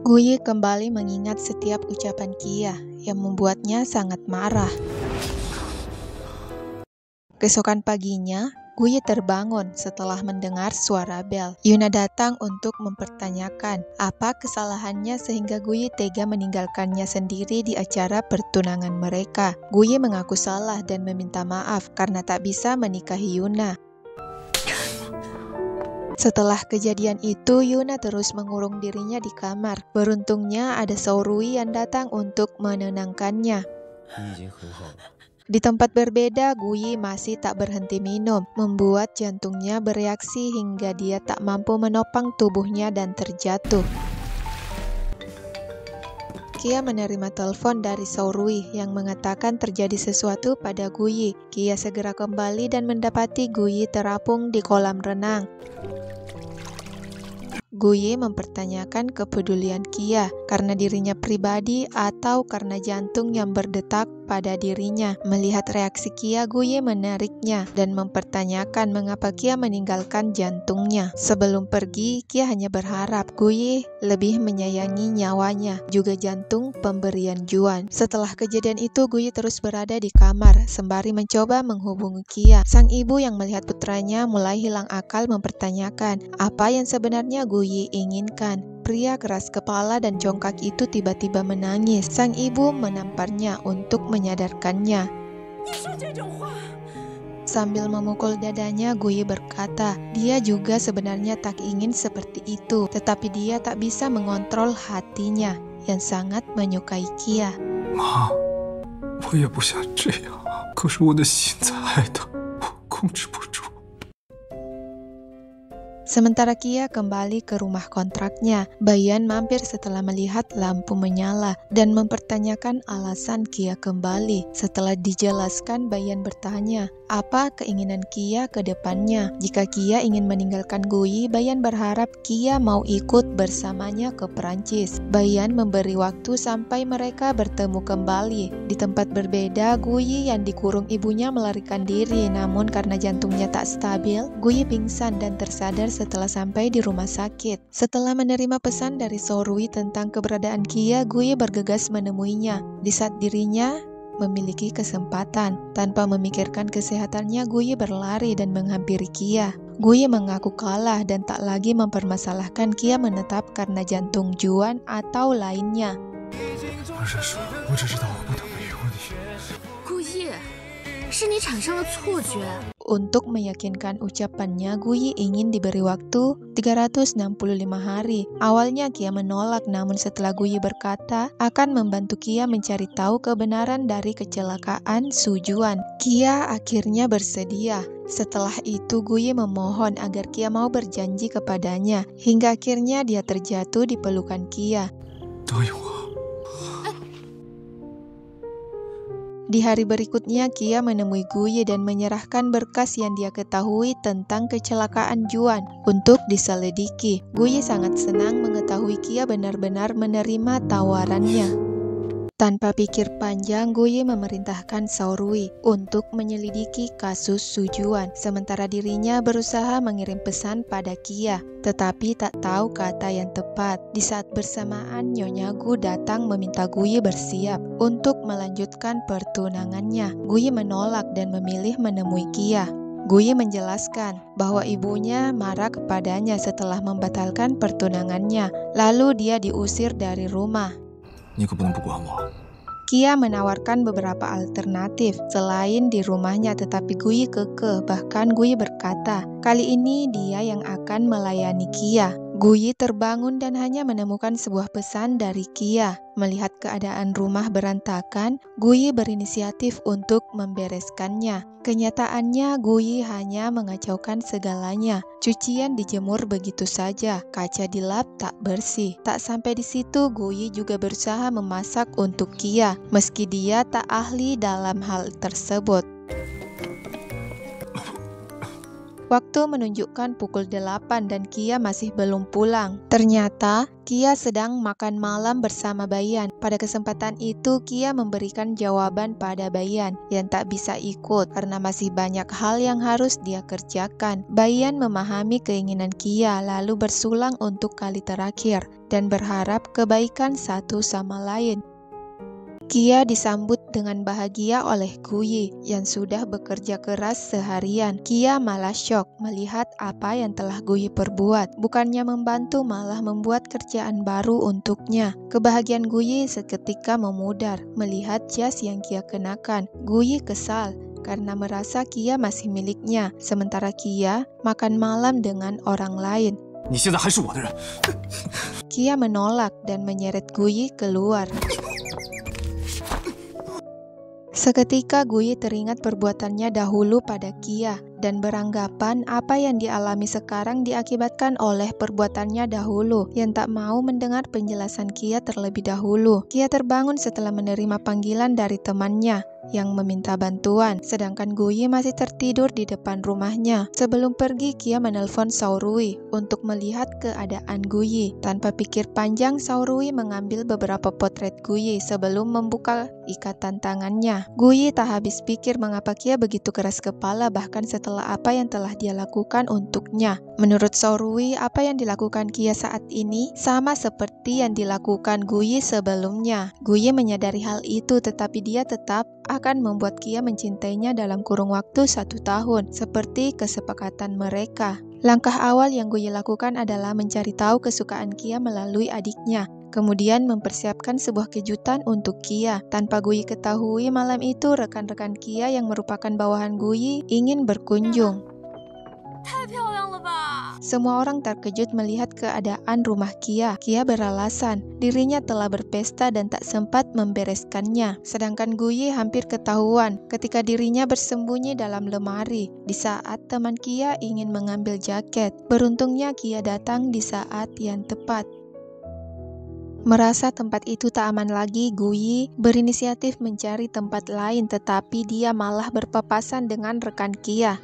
Guyi kembali mengingat setiap ucapan Kia yang membuatnya sangat marah. Keesokan paginya, Guyi terbangun setelah mendengar suara bel. Yuna datang untuk mempertanyakan apa kesalahannya sehingga Guyi tega meninggalkannya sendiri di acara pertunangan mereka. Guyi mengaku salah dan meminta maaf karena tak bisa menikahi Yuna. Setelah kejadian itu, Yuna terus mengurung dirinya di kamar. Beruntungnya ada Sourui yang datang untuk menenangkannya. Di tempat berbeda, Guyi masih tak berhenti minum, membuat jantungnya bereaksi hingga dia tak mampu menopang tubuhnya dan terjatuh. Kia menerima telepon dari Sourui yang mengatakan terjadi sesuatu pada Guyi. Kia segera kembali dan mendapati Guyi terapung di kolam renang. Guyi mempertanyakan kepedulian Kia karena dirinya pribadi atau karena jantung yang berdetak pada dirinya. Melihat reaksi Kia, Guyi menariknya dan mempertanyakan mengapa Kia meninggalkan jantungnya. Sebelum pergi, Kia hanya berharap Guyi lebih menyayangi nyawanya, juga jantung pemberian Juan. Setelah kejadian itu, Guyi terus berada di kamar sembari mencoba menghubungi Kia. Sang ibu yang melihat putranya mulai hilang akal mempertanyakan apa yang sebenarnya Guyi inginkan. Pria keras kepala dan congkak itu tiba-tiba menangis. Sang ibu menamparnya untuk menyadarkannya. Sambil memukul dadanya, Guyi berkata, dia juga sebenarnya tak ingin seperti itu, tetapi dia tak bisa mengontrol hatinya yang sangat menyukai Kia.
Ma, 我也不想这样，可是我的心在爱他，我控制不住。
Sementara Kia kembali ke rumah kontraknya, Bayan mampir setelah melihat lampu menyala dan mempertanyakan alasan Kia kembali. Setelah dijelaskan, Bayan bertanya, apa keinginan Kia ke depannya? Jika Kia ingin meninggalkan Guyi, Bayan berharap Kia mau ikut bersamanya ke Perancis. Bayan memberi waktu sampai mereka bertemu kembali. Di tempat berbeda, Guyi yang dikurung ibunya melarikan diri, namun karena jantungnya tak stabil, Guyi pingsan dan tersadar setelah sampai di rumah sakit. Setelah menerima pesan dari Sourui tentang keberadaan Kia, Guyi bergegas menemuinya. Di saat dirinya memiliki kesempatan, tanpa memikirkan kesehatannya, Guyi berlari dan menghampiri Kia. Guyi mengaku kalah dan tak lagi mempermasalahkan Kia menetap karena jantung Juan atau lainnya. Untuk meyakinkan ucapannya, Guyi ingin diberi waktu 365 hari. Awalnya Kia menolak, namun setelah Guyi berkata akan membantu Kia mencari tahu kebenaran dari kecelakaan Su Juan, Kia akhirnya bersedia. Setelah itu Guyi memohon agar Kia mau berjanji kepadanya, hingga akhirnya dia terjatuh di pelukan Kia. Di hari berikutnya, Kia menemui Guyi dan menyerahkan berkas yang dia ketahui tentang kecelakaan Juan untuk diselidiki. Guyi sangat senang mengetahui Kia benar-benar menerima tawarannya. Tanpa pikir panjang, Guyi memerintahkan Sourui untuk menyelidiki kasus Su Juan, sementara dirinya berusaha mengirim pesan pada Kia, tetapi tak tahu kata yang tepat. Di saat bersamaan, Nyonya Gu datang meminta Guyi bersiap untuk melanjutkan pertunangannya. Guyi menolak dan memilih menemui Kia. Guyi menjelaskan bahwa ibunya marah kepadanya setelah membatalkan pertunangannya, lalu dia diusir dari rumah. Kia menawarkan beberapa alternatif selain di rumahnya, tetapi Guyi kekeh. Bahkan Guyi berkata, kali ini dia yang akan melayani Kia. Guyi terbangun dan hanya menemukan sebuah pesan dari Kia. Melihat keadaan rumah berantakan, Guyi berinisiatif untuk membereskannya. Kenyataannya, Guyi hanya mengacaukan segalanya. Cucian dijemur begitu saja, kaca di lap tak bersih. Tak sampai di situ, Guyi juga berusaha memasak untuk Kia, meski dia tak ahli dalam hal tersebut. Waktu menunjukkan pukul 8 dan Kia masih belum pulang. Ternyata, Kia sedang makan malam bersama Bayan. Pada kesempatan itu, Kia memberikan jawaban pada Bayan yang tak bisa ikut karena masih banyak hal yang harus dia kerjakan. Bayan memahami keinginan Kia lalu bersulang untuk kali terakhir dan berharap kebaikan satu sama lain. Kia disambut dengan bahagia oleh Guyi yang sudah bekerja keras seharian. Kia malah syok melihat apa yang telah Guyi perbuat. Bukannya membantu, malah membuat kerjaan baru untuknya. Kebahagiaan Guyi seketika memudar melihat jas yang Kia kenakan. Guyi kesal karena merasa Kia masih miliknya, sementara Kia makan malam dengan orang lain. Kia menolak dan menyeret Guyi keluar. Seketika Guyi teringat perbuatannya dahulu pada Kia dan beranggapan apa yang dialami sekarang diakibatkan oleh perbuatannya dahulu yang tak mau mendengar penjelasan Kia terlebih dahulu. Kia terbangun setelah menerima panggilan dari temannya yang meminta bantuan, sedangkan Guyi masih tertidur di depan rumahnya. Sebelum pergi, Kia menelpon Saorui untuk melihat keadaan Guyi. Tanpa pikir panjang, Saorui mengambil beberapa potret Guyi sebelum membuka ikatan tangannya. Guyi tak habis pikir mengapa Kia begitu keras kepala bahkan setelah apa yang telah dia lakukan untuknya. Menurut Saorui, apa yang dilakukan Kia saat ini sama seperti yang dilakukan Guyi sebelumnya. Guyi menyadari hal itu, tetapi dia tetap akan membuat Kia mencintainya dalam kurung waktu 1 tahun, seperti kesepakatan mereka. Langkah awal yang Guyi lakukan adalah mencari tahu kesukaan Kia melalui adiknya. Kemudian mempersiapkan sebuah kejutan untuk Kia. Tanpa Guyi ketahui, malam itu rekan-rekan Kia yang merupakan bawahan Guyi ingin berkunjung. Semua orang terkejut melihat keadaan rumah Kia. Kia beralasan dirinya telah berpesta dan tak sempat membereskannya. Sedangkan Guyi hampir ketahuan ketika dirinya bersembunyi dalam lemari di saat teman Kia ingin mengambil jaket. Beruntungnya Kia datang di saat yang tepat. Merasa tempat itu tak aman lagi, Guyi berinisiatif mencari tempat lain, tetapi dia malah berpapasan dengan rekan Kia.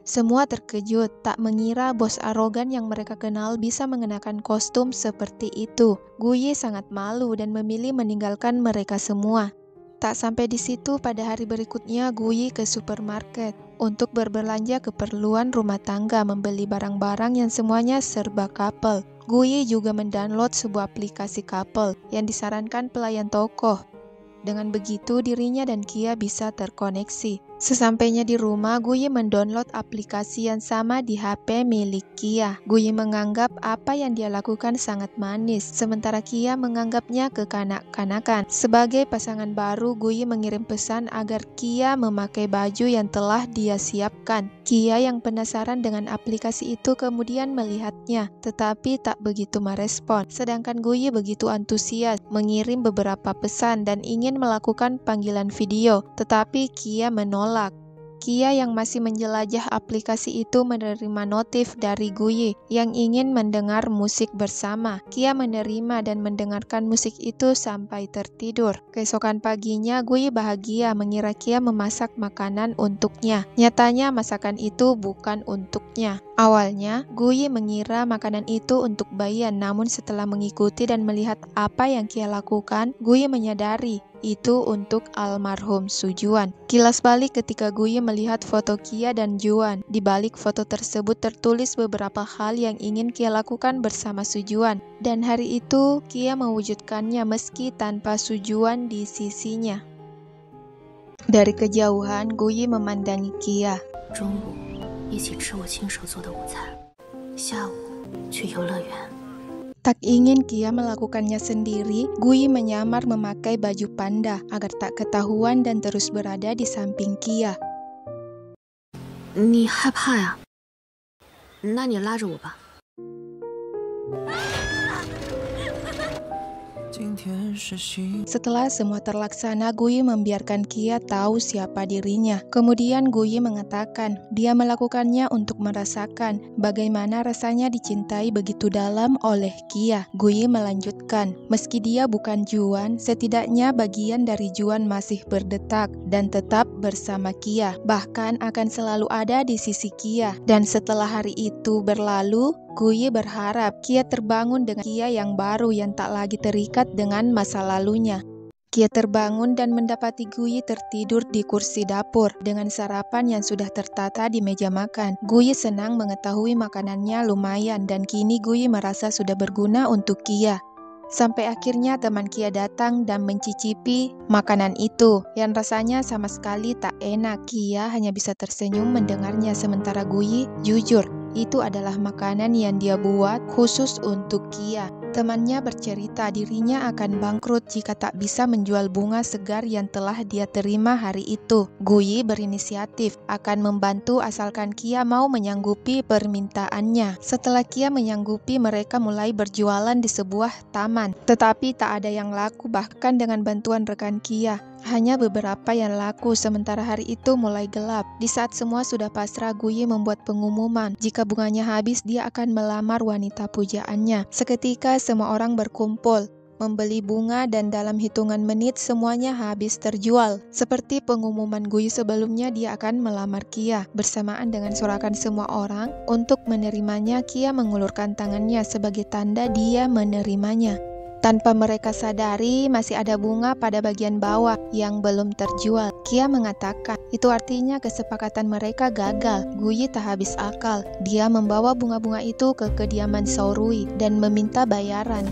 Semua terkejut, tak mengira bos arogan yang mereka kenal bisa mengenakan kostum seperti itu. Guyi sangat malu dan memilih meninggalkan mereka semua. Tak sampai di situ, pada hari berikutnya Guyi ke supermarket untuk berbelanja keperluan rumah tangga, membeli barang-barang yang semuanya serba couple. Guyi juga mendownload sebuah aplikasi couple yang disarankan pelayan toko. Dengan begitu, dirinya dan Kia bisa terkoneksi. Sesampainya di rumah, Guyi mendownload aplikasi yang sama di HP milik Kia. Guyi menganggap apa yang dia lakukan sangat manis, sementara Kia menganggapnya kekanak-kanakan. Sebagai pasangan baru, Guyi mengirim pesan agar Kia memakai baju yang telah dia siapkan. Kia yang penasaran dengan aplikasi itu kemudian melihatnya, tetapi tak begitu merespon. Sedangkan Guyi begitu antusias, mengirim beberapa pesan dan ingin melakukan panggilan video, tetapi Kia menolak. Kia yang masih menjelajah aplikasi itu menerima notif dari Guyi yang ingin mendengar musik bersama. Kia menerima dan mendengarkan musik itu sampai tertidur. Keesokan paginya, Guyi bahagia mengira Kia memasak makanan untuknya. Nyatanya masakan itu bukan untuknya. Awalnya, Guyi mengira makanan itu untuk Bayan, namun setelah mengikuti dan melihat apa yang Kia lakukan, Guyi menyadari itu untuk almarhum Sujuan. Kilas balik ketika Guyi melihat foto Kia dan Juan. Di balik foto tersebut tertulis beberapa hal yang ingin Kia lakukan bersama Sujuan. Dan hari itu, Kia mewujudkannya meski tanpa Sujuan di sisinya. Dari kejauhan, Guyi memandangi Kia.
中午一起吃我亲手做的午餐，下午去游乐园。
Tak ingin Kia melakukannya sendiri, Guyi menyamar memakai baju panda agar tak ketahuan dan terus berada di samping Kia.
你害怕呀？那你拉着我吧。
Setelah semua terlaksana, Guyi membiarkan Kia tahu siapa dirinya. Kemudian Guyi mengatakan dia melakukannya untuk merasakan bagaimana rasanya dicintai begitu dalam oleh Kia. Guyi melanjutkan, meski dia bukan Juan, setidaknya bagian dari Juan masih berdetak dan tetap bersama Kia. Bahkan akan selalu ada di sisi Kia. Dan setelah hari itu berlalu, Guyi berharap Kia terbangun dengan Kia yang baru yang tak lagi terikat dengan masa lalunya. Kia terbangun dan mendapati Guyi tertidur di kursi dapur dengan sarapan yang sudah tertata di meja makan. Guyi senang mengetahui makanannya lumayan dan kini Guyi merasa sudah berguna untuk Kia. Sampai akhirnya teman Kia datang dan mencicipi makanan itu yang rasanya sama sekali tak enak. Kia hanya bisa tersenyum mendengarnya sementara Guyi jujur. Itu adalah makanan yang dia buat khusus untuk Kia. Temannya bercerita dirinya akan bangkrut jika tak bisa menjual bunga segar yang telah dia terima hari itu. Guyi berinisiatif akan membantu asalkan Kia mau menyanggupi permintaannya. Setelah Kia menyanggupi, mereka mulai berjualan di sebuah taman. Tetapi tak ada yang laku bahkan dengan bantuan rekan Kia. Hanya beberapa yang laku, sementara hari itu mulai gelap. Di saat semua sudah pasrah, Guyi membuat pengumuman. Jika bunganya habis, dia akan melamar wanita pujaannya. Seketika semua orang berkumpul membeli bunga dan dalam hitungan menit semuanya habis terjual. Seperti pengumuman Guyi sebelumnya, dia akan melamar Kia. Bersamaan dengan sorakan semua orang untuk menerimanya, Kia mengulurkan tangannya sebagai tanda dia menerimanya. Tanpa mereka sadari, masih ada bunga pada bagian bawah yang belum terjual. Kia mengatakan, itu artinya kesepakatan mereka gagal. Guyi tak habis akal. Dia membawa bunga-bunga itu ke kediaman Saorui dan meminta bayaran.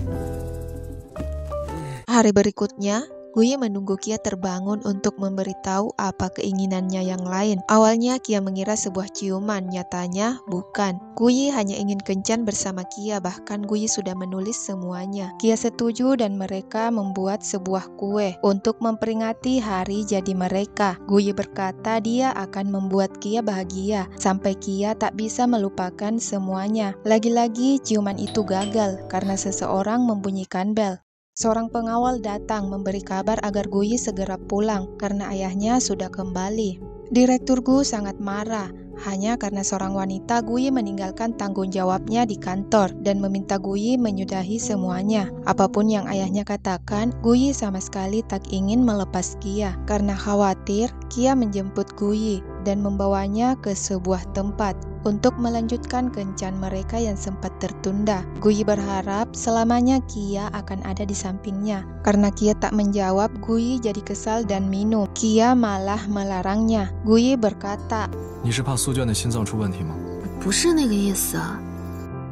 Hari berikutnya, Guyi menunggu Kia terbangun untuk memberitahu apa keinginannya yang lain. Awalnya Kia mengira sebuah ciuman, nyatanya bukan. Guyi hanya ingin kencan bersama Kia, bahkan Guyi sudah menulis semuanya. Kia setuju dan mereka membuat sebuah kue untuk memperingati hari jadi mereka. Guyi berkata dia akan membuat Kia bahagia, sampai Kia tak bisa melupakan semuanya. Lagi-lagi ciuman itu gagal karena seseorang membunyikan bel. Seorang pengawal datang memberi kabar agar Guyi segera pulang karena ayahnya sudah kembali. Direktur Gu sangat marah hanya karena seorang wanita. Guyi meninggalkan tanggung jawabnya di kantor dan meminta Guyi menyudahi semuanya. Apapun yang ayahnya katakan, Guyi sama sekali tak ingin melepas Kia karena khawatir Kia menjemput Guyi dan membawanya ke sebuah tempat untuk melanjutkan kencan mereka yang sempat tertunda. Guyi berharap selamanya Kia akan ada di sampingnya. Karena Kia tak menjawab, Guyi jadi kesal dan minum. Kia malah melarangnya. Guyi berkata,
你是怕苏娟的心脏出问题吗？
不是那个意思。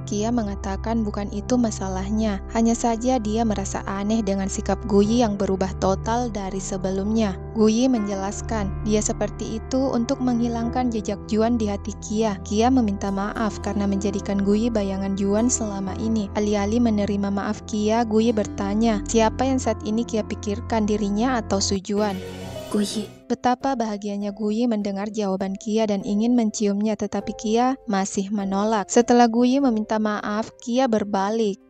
Kia mengatakan bukan itu masalahnya, hanya saja dia merasa aneh dengan sikap Guyi yang berubah total dari sebelumnya. Guyi menjelaskan, dia seperti itu untuk menghilangkan jejak Juan di hati Kia. Kia meminta maaf karena menjadikan Guyi bayangan Juan selama ini. Alih-alih menerima maaf Kia, Guyi bertanya, siapa yang saat ini Kia pikirkan, dirinya atau Su Juan?
Guyi.
Betapa bahagianya Guyi mendengar jawaban Kia dan ingin menciumnya, tetapi Kia masih menolak. Setelah Guyi meminta maaf, Kia berbalik.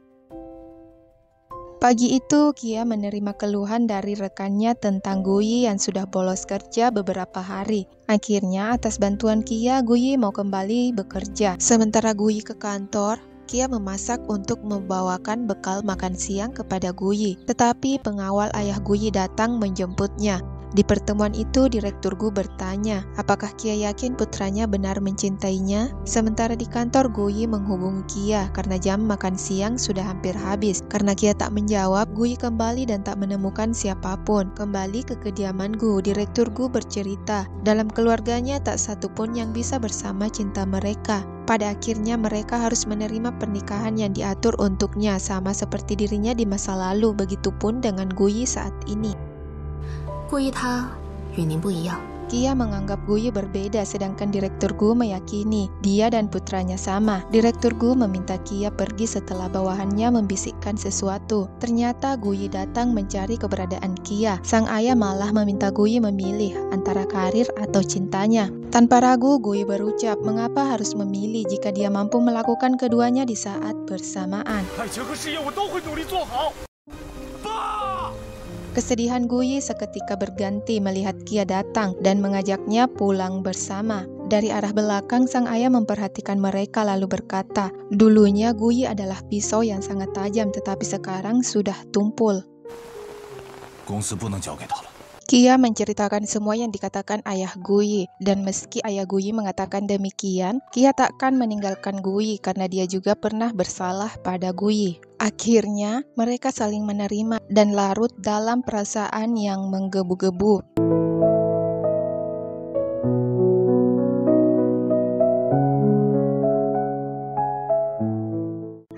Pagi itu, Kia menerima keluhan dari rekannya tentang Guyi yang sudah bolos kerja beberapa hari. Akhirnya, atas bantuan Kia, Guyi mau kembali bekerja. Sementara Guyi ke kantor, Kia memasak untuk membawakan bekal makan siang kepada Guyi. Tetapi pengawal ayah Guyi datang menjemputnya. Di pertemuan itu, Direktur Gu bertanya, apakah Kia yakin putranya benar mencintainya? Sementara di kantor, Guyi menghubungi Kia karena jam makan siang sudah hampir habis. Karena Kia tak menjawab, Guyi kembali dan tak menemukan siapapun. Kembali ke kediaman Gu, Direktur Gu bercerita, dalam keluarganya tak satu pun yang bisa bersama cinta mereka. Pada akhirnya mereka harus menerima pernikahan yang diatur untuknya, sama seperti dirinya di masa lalu, begitupun dengan Guyi saat ini.
顾一他与您不一样，
Kia menganggap Guyi berbeda, sedangkan Direktur Gu meyakini dia dan putranya sama. Direktur Gu meminta Kia pergi setelah bawahannya membisikkan sesuatu. Ternyata Guyi datang mencari keberadaan Kia. Sang ayah malah meminta Guyi memilih antara karir atau cintanya. Tanpa ragu, Guyi berucap mengapa harus memilih jika dia mampu melakukan keduanya di saat bersamaan. Kesedihan Guyi seketika berganti melihat Kia datang dan mengajaknya pulang bersama. Dari arah belakang, sang ayah memperhatikan mereka lalu berkata, dulunya Guyi adalah pisau yang sangat tajam, tetapi sekarang sudah tumpul. Kia menceritakan semua yang dikatakan ayah Guyi, dan meski ayah Guyi mengatakan demikian, Kia takkan meninggalkan Guyi karena dia juga pernah bersalah pada Guyi. Akhirnya, mereka saling menerima dan larut dalam perasaan yang menggebu-gebu.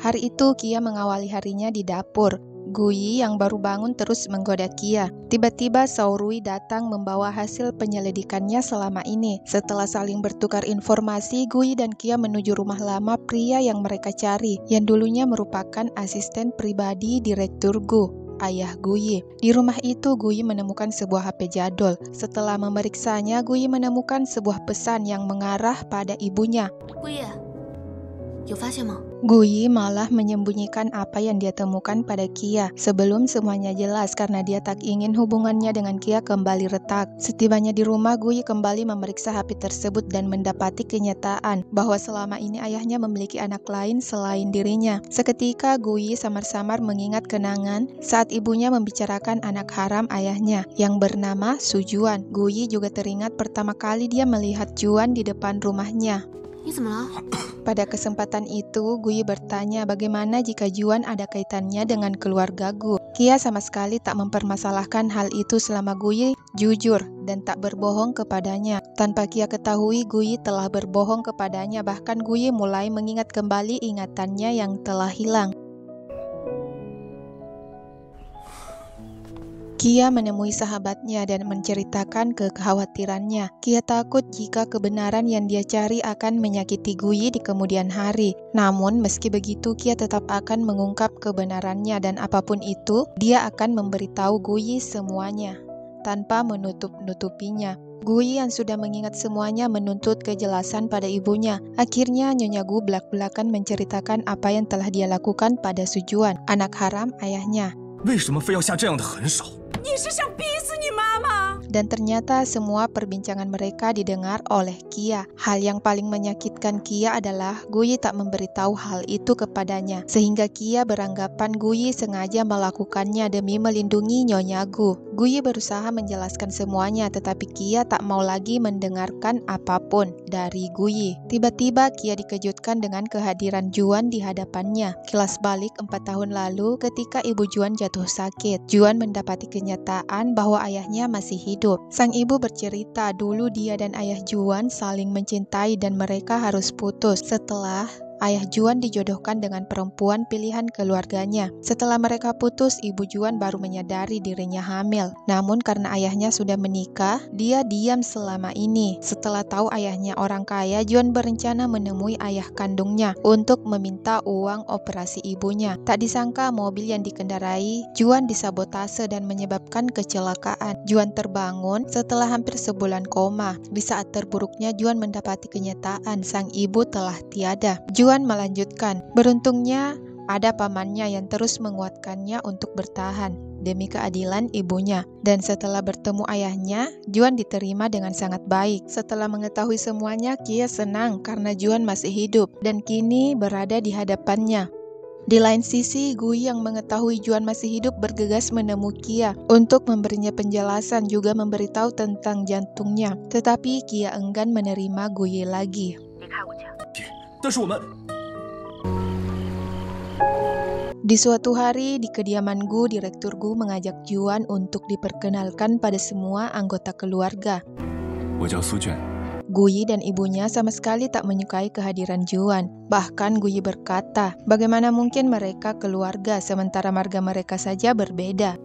Hari itu, Kia mengawali harinya di dapur. Guyi yang baru bangun terus menggoda Kia. Tiba-tiba Saorui datang membawa hasil penyelidikannya selama ini. Setelah saling bertukar informasi, Guyi dan Kia menuju rumah lama pria yang mereka cari, yang dulunya merupakan asisten pribadi Direktur Gu, ayah Guyi. Di rumah itu, Guyi menemukan sebuah HP jadul. Setelah memeriksanya, Guyi menemukan sebuah pesan yang mengarah pada ibunya. Guyi malah menyembunyikan apa yang dia temukan pada Kia sebelum semuanya jelas karena dia tak ingin hubungannya dengan Kia kembali retak. Setibanya di rumah, Guyi kembali memeriksa HP tersebut dan mendapati kenyataan bahwa selama ini ayahnya memiliki anak lain selain dirinya. Seketika Guyi samar-samar mengingat kenangan saat ibunya membicarakan anak haram ayahnya yang bernama Sujuan. Guyi juga teringat pertama kali dia melihat Juan di depan rumahnya. Pada kesempatan itu, Guyi bertanya bagaimana jika Juan ada kaitannya dengan keluarga Gu. Kia sama sekali tak mempermasalahkan hal itu selama Guyi jujur dan tak berbohong kepadanya. Tanpa Kia ketahui, Guyi telah berbohong kepadanya, bahkan Guyi mulai mengingat kembali ingatannya yang telah hilang. Kia menemui sahabatnya dan menceritakan kekhawatirannya. Kia takut jika kebenaran yang dia cari akan menyakiti Guyi di kemudian hari. Namun meski begitu, Kia tetap akan mengungkap kebenarannya dan apapun itu, dia akan memberitahu Guyi semuanya tanpa menutup-nutupinya. Guyi yang sudah mengingat semuanya menuntut kejelasan pada ibunya. Akhirnya Nyonya Gu belak-belakan menceritakan apa yang telah dia lakukan pada Sujuan, anak haram ayahnya. Dan ternyata semua perbincangan mereka didengar oleh Kia. Hal yang paling menyakitkan Kia adalah Guyi tak memberitahu hal itu kepadanya, sehingga Kia beranggapan Guyi sengaja melakukannya demi melindungi Nyonya Gu. Guyi berusaha menjelaskan semuanya, tetapi Kia tak mau lagi mendengarkan apapun dari Guyi. Tiba-tiba Kia dikejutkan dengan kehadiran Juan di hadapannya. Kilas balik 4 tahun lalu ketika ibu Juan jatuh sakit. Juan mendapati kenyataan bahwa ayahnya masih hidup. Sang ibu bercerita dulu dia dan ayah Juan saling mencintai dan mereka harus putus setelah ayah Juan dijodohkan dengan perempuan pilihan keluarganya. Setelah mereka putus, ibu Juan baru menyadari dirinya hamil. Namun karena ayahnya sudah menikah, dia diam selama ini. Setelah tahu ayahnya orang kaya, Juan berencana menemui ayah kandungnya untuk meminta uang operasi ibunya. Tak disangka mobil yang dikendarai Juan disabotase dan menyebabkan kecelakaan. Juan terbangun setelah hampir sebulan koma. Di saat terburuknya, Juan mendapati kenyataan sang ibu telah tiada. Juan melanjutkan, beruntungnya ada pamannya yang terus menguatkannya untuk bertahan demi keadilan ibunya. Dan setelah bertemu ayahnya, Juan diterima dengan sangat baik. Setelah mengetahui semuanya, Kia senang karena Juan masih hidup dan kini berada di hadapannya. Di lain sisi, Guyi yang mengetahui Juan masih hidup bergegas menemui Kia untuk memberinya penjelasan, juga memberitahu tentang jantungnya. Tetapi Kia enggan menerima Guyi lagi. Di suatu hari di kediaman Gu, Direktur Gu mengajak Juan untuk diperkenalkan pada semua anggota keluarga. Guyi dan ibunya sama sekali tak menyukai kehadiran Juan. Bahkan Guyi berkata, bagaimana mungkin mereka keluarga sementara marga mereka saja berbeda.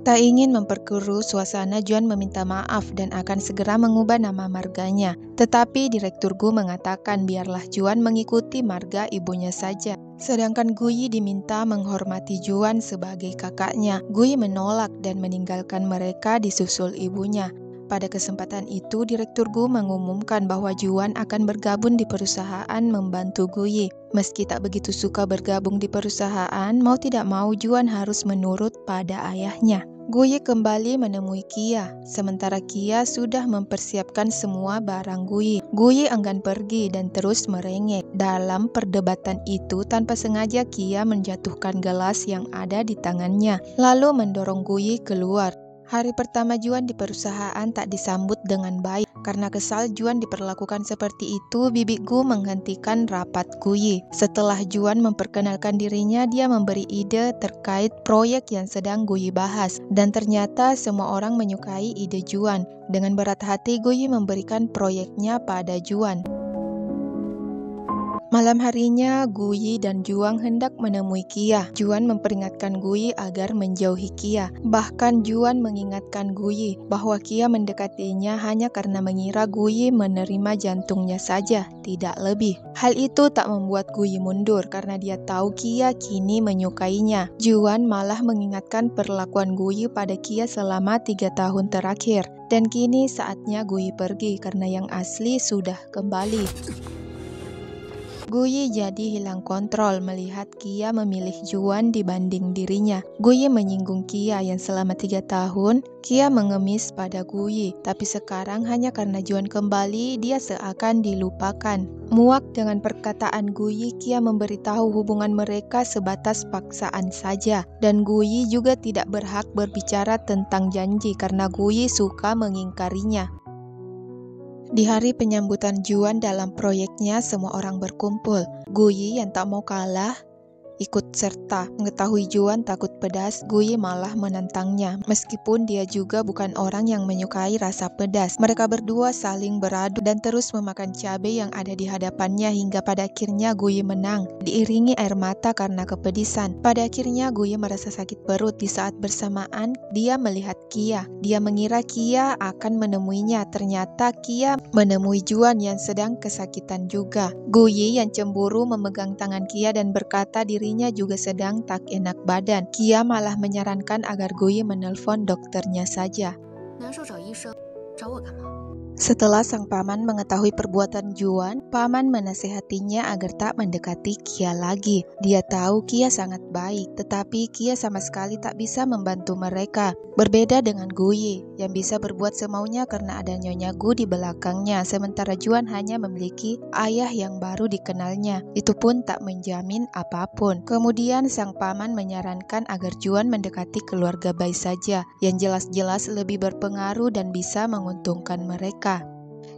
Tak ingin memperkeruh suasana, Juan meminta maaf dan akan segera mengubah nama marganya. Tetapi Direktur Gu mengatakan biarlah Juan mengikuti marga ibunya saja. Sedangkan Guyi diminta menghormati Juan sebagai kakaknya. Guyi menolak dan meninggalkan mereka disusul ibunya. Pada kesempatan itu, Direktur Gu mengumumkan bahwa Juan akan bergabung di perusahaan membantu Guyi. Meski tak begitu suka bergabung di perusahaan, mau tidak mau Juan harus menurut pada ayahnya. Guyi kembali menemui Kia, sementara Kia sudah mempersiapkan semua barang Guyi. Guyi enggan pergi dan terus merengek. Dalam perdebatan itu, tanpa sengaja Kia menjatuhkan gelas yang ada di tangannya, lalu mendorong Guyi keluar. Hari pertama Juan di perusahaan tak disambut dengan baik. Karena kesal Juan diperlakukan seperti itu, Bibi Gu menghentikan rapat Guyi. Setelah Juan memperkenalkan dirinya, dia memberi ide terkait proyek yang sedang Guyi bahas. Dan ternyata semua orang menyukai ide Juan. Dengan berat hati Guyi memberikan proyeknya pada Juan. Malam harinya, Guyi dan Juan hendak menemui Kia. Juan memperingatkan Guyi agar menjauhi Kia. Bahkan Juan mengingatkan Guyi bahwa Kia mendekatinya hanya karena mengira Guyi menerima jantungnya saja, tidak lebih. Hal itu tak membuat Guyi mundur karena dia tahu Kia kini menyukainya. Juan malah mengingatkan perlakuan Guyi pada Kia selama 3 tahun terakhir. Dan kini saatnya Guyi pergi karena yang asli sudah kembali. Guyi jadi hilang kontrol melihat Kia memilih Juan dibanding dirinya. Guyi menyinggung Kia yang selama 3 tahun, Kia mengemis pada Guyi. Tapi sekarang hanya karena Juan kembali, dia seakan dilupakan. Muak dengan perkataan Guyi, Kia memberitahu hubungan mereka sebatas paksaan saja. Dan Guyi juga tidak berhak berbicara tentang janji karena Guyi suka mengingkarinya. Di hari penyambutan Juan dalam proyeknya, semua orang berkumpul. Guyi yang tak mau kalah ikut serta. Mengetahui Juan takut pedas, Guyi malah menantangnya. Meskipun dia juga bukan orang yang menyukai rasa pedas. Mereka berdua saling beradu dan terus memakan cabai yang ada di hadapannya hingga pada akhirnya Guyi menang, diiringi air mata karena kepedisan. Pada akhirnya Guyi merasa sakit perut. Di saat bersamaan, dia melihat Kia. Dia mengira Kia akan menemuinya. Ternyata Kia menemui Juan yang sedang kesakitan juga. Guyi yang cemburu memegang tangan Kia dan berkata dirinya juga sedang tak enak badan. Kia malah menyarankan agar Guyi menelpon dokternya saja. Setelah sang paman mengetahui perbuatan Juan, paman menasihatinya agar tak mendekati Kia lagi. Dia tahu Kia sangat baik, tetapi Kia sama sekali tak bisa membantu mereka. Berbeda dengan Guyi, yang bisa berbuat semaunya karena ada Nyonya Gu di belakangnya, sementara Juan hanya memiliki ayah yang baru dikenalnya. Itu pun tak menjamin apapun. Kemudian sang paman menyarankan agar Juan mendekati keluarga Bai saja, yang jelas-jelas lebih berpengaruh dan bisa menguntungkan mereka.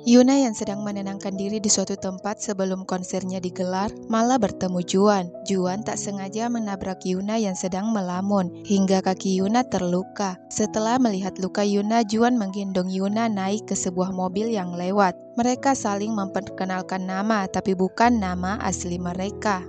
Yuna yang sedang menenangkan diri di suatu tempat sebelum konsernya digelar, malah bertemu Juan. Juan tak sengaja menabrak Yuna yang sedang melamun, hingga kaki Yuna terluka. Setelah melihat luka Yuna, Juan menggendong Yuna naik ke sebuah mobil yang lewat. Mereka saling memperkenalkan nama, tapi bukan nama asli mereka.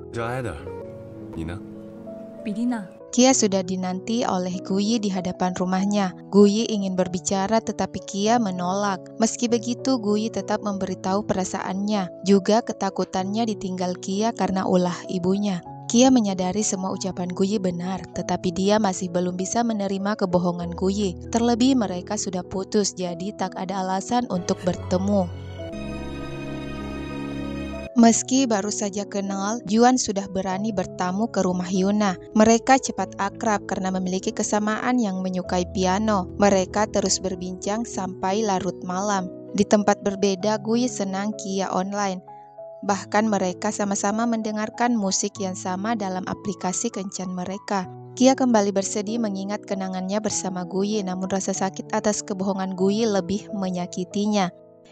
Bidina.
Kia sudah dinanti oleh Guyi di hadapan rumahnya. Guyi ingin berbicara tetapi Kia menolak. Meski begitu, Guyi tetap memberitahu perasaannya, juga ketakutannya ditinggal Kia karena ulah ibunya. Kia menyadari semua ucapan Guyi benar, tetapi dia masih belum bisa menerima kebohongan Guyi. Terlebih mereka sudah putus, jadi tak ada alasan untuk bertemu. Meski baru saja kenal, Juan sudah berani bertamu ke rumah Yuna. Mereka cepat akrab karena memiliki kesamaan yang menyukai piano. Mereka terus berbincang sampai larut malam. Di tempat berbeda, Guyi senang Kia online. Bahkan mereka sama-sama mendengarkan musik yang sama dalam aplikasi kencan mereka. Kia kembali bersedih mengingat kenangannya bersama Guyi, namun rasa sakit atas kebohongan Guyi lebih menyakitinya.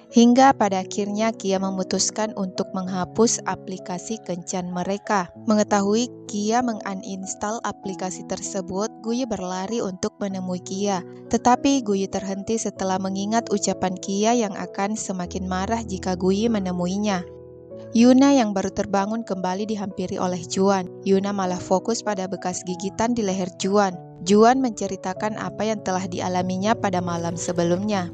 Hingga pada akhirnya Kia memutuskan untuk menghapus aplikasi kencan mereka. Mengetahui Kia menguninstall aplikasi tersebut, Guyi berlari untuk menemui Kia. Tetapi Guyi terhenti setelah mengingat ucapan Kia yang akan semakin marah jika Guyi menemuinya. Yuna yang baru terbangun kembali dihampiri oleh Juan. Yuna malah fokus pada bekas gigitan di leher Juan. Juan menceritakan apa yang telah dialaminya pada malam sebelumnya.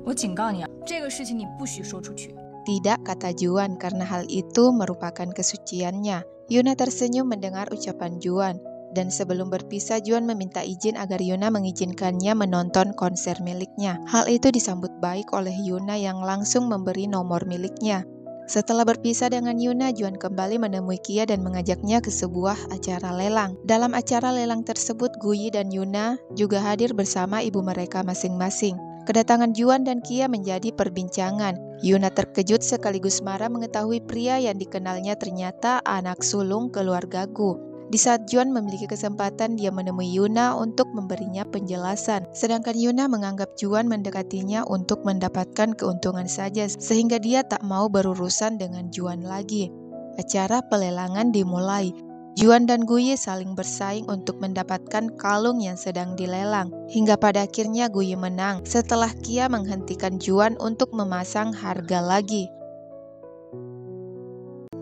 我警告你啊，这个事情你不许说出去。
Tidak, kata Juan, karena hal itu merupakan kesuciannya. Yuna tersenyum mendengar ucapan Juan. Dan sebelum berpisah, Juan meminta izin agar Yuna mengizinkannya menonton konser miliknya. Hal itu disambut baik oleh Yuna yang langsung memberi nomor miliknya. Setelah berpisah dengan Yuna, Juan kembali menemui Kia dan mengajaknya ke sebuah acara lelang. Dalam acara lelang tersebut, Guyi dan Yuna juga hadir bersama ibu mereka masing-masing. Kedatangan Juan dan Kia menjadi perbincangan. Yuna terkejut sekaligus marah mengetahui pria yang dikenalnya ternyata anak sulung keluarga Gu. Di saat Juan memiliki kesempatan, dia menemui Yuna untuk memberinya penjelasan. Sedangkan Yuna menganggap Juan mendekatinya untuk mendapatkan keuntungan saja, sehingga dia tak mau berurusan dengan Juan lagi. Acara pelelangan dimulai. Juan dan Guyi saling bersaing untuk mendapatkan kalung yang sedang dilelang. Hingga pada akhirnya Guyi menang setelah Kia menghentikan Juan untuk memasang harga lagi.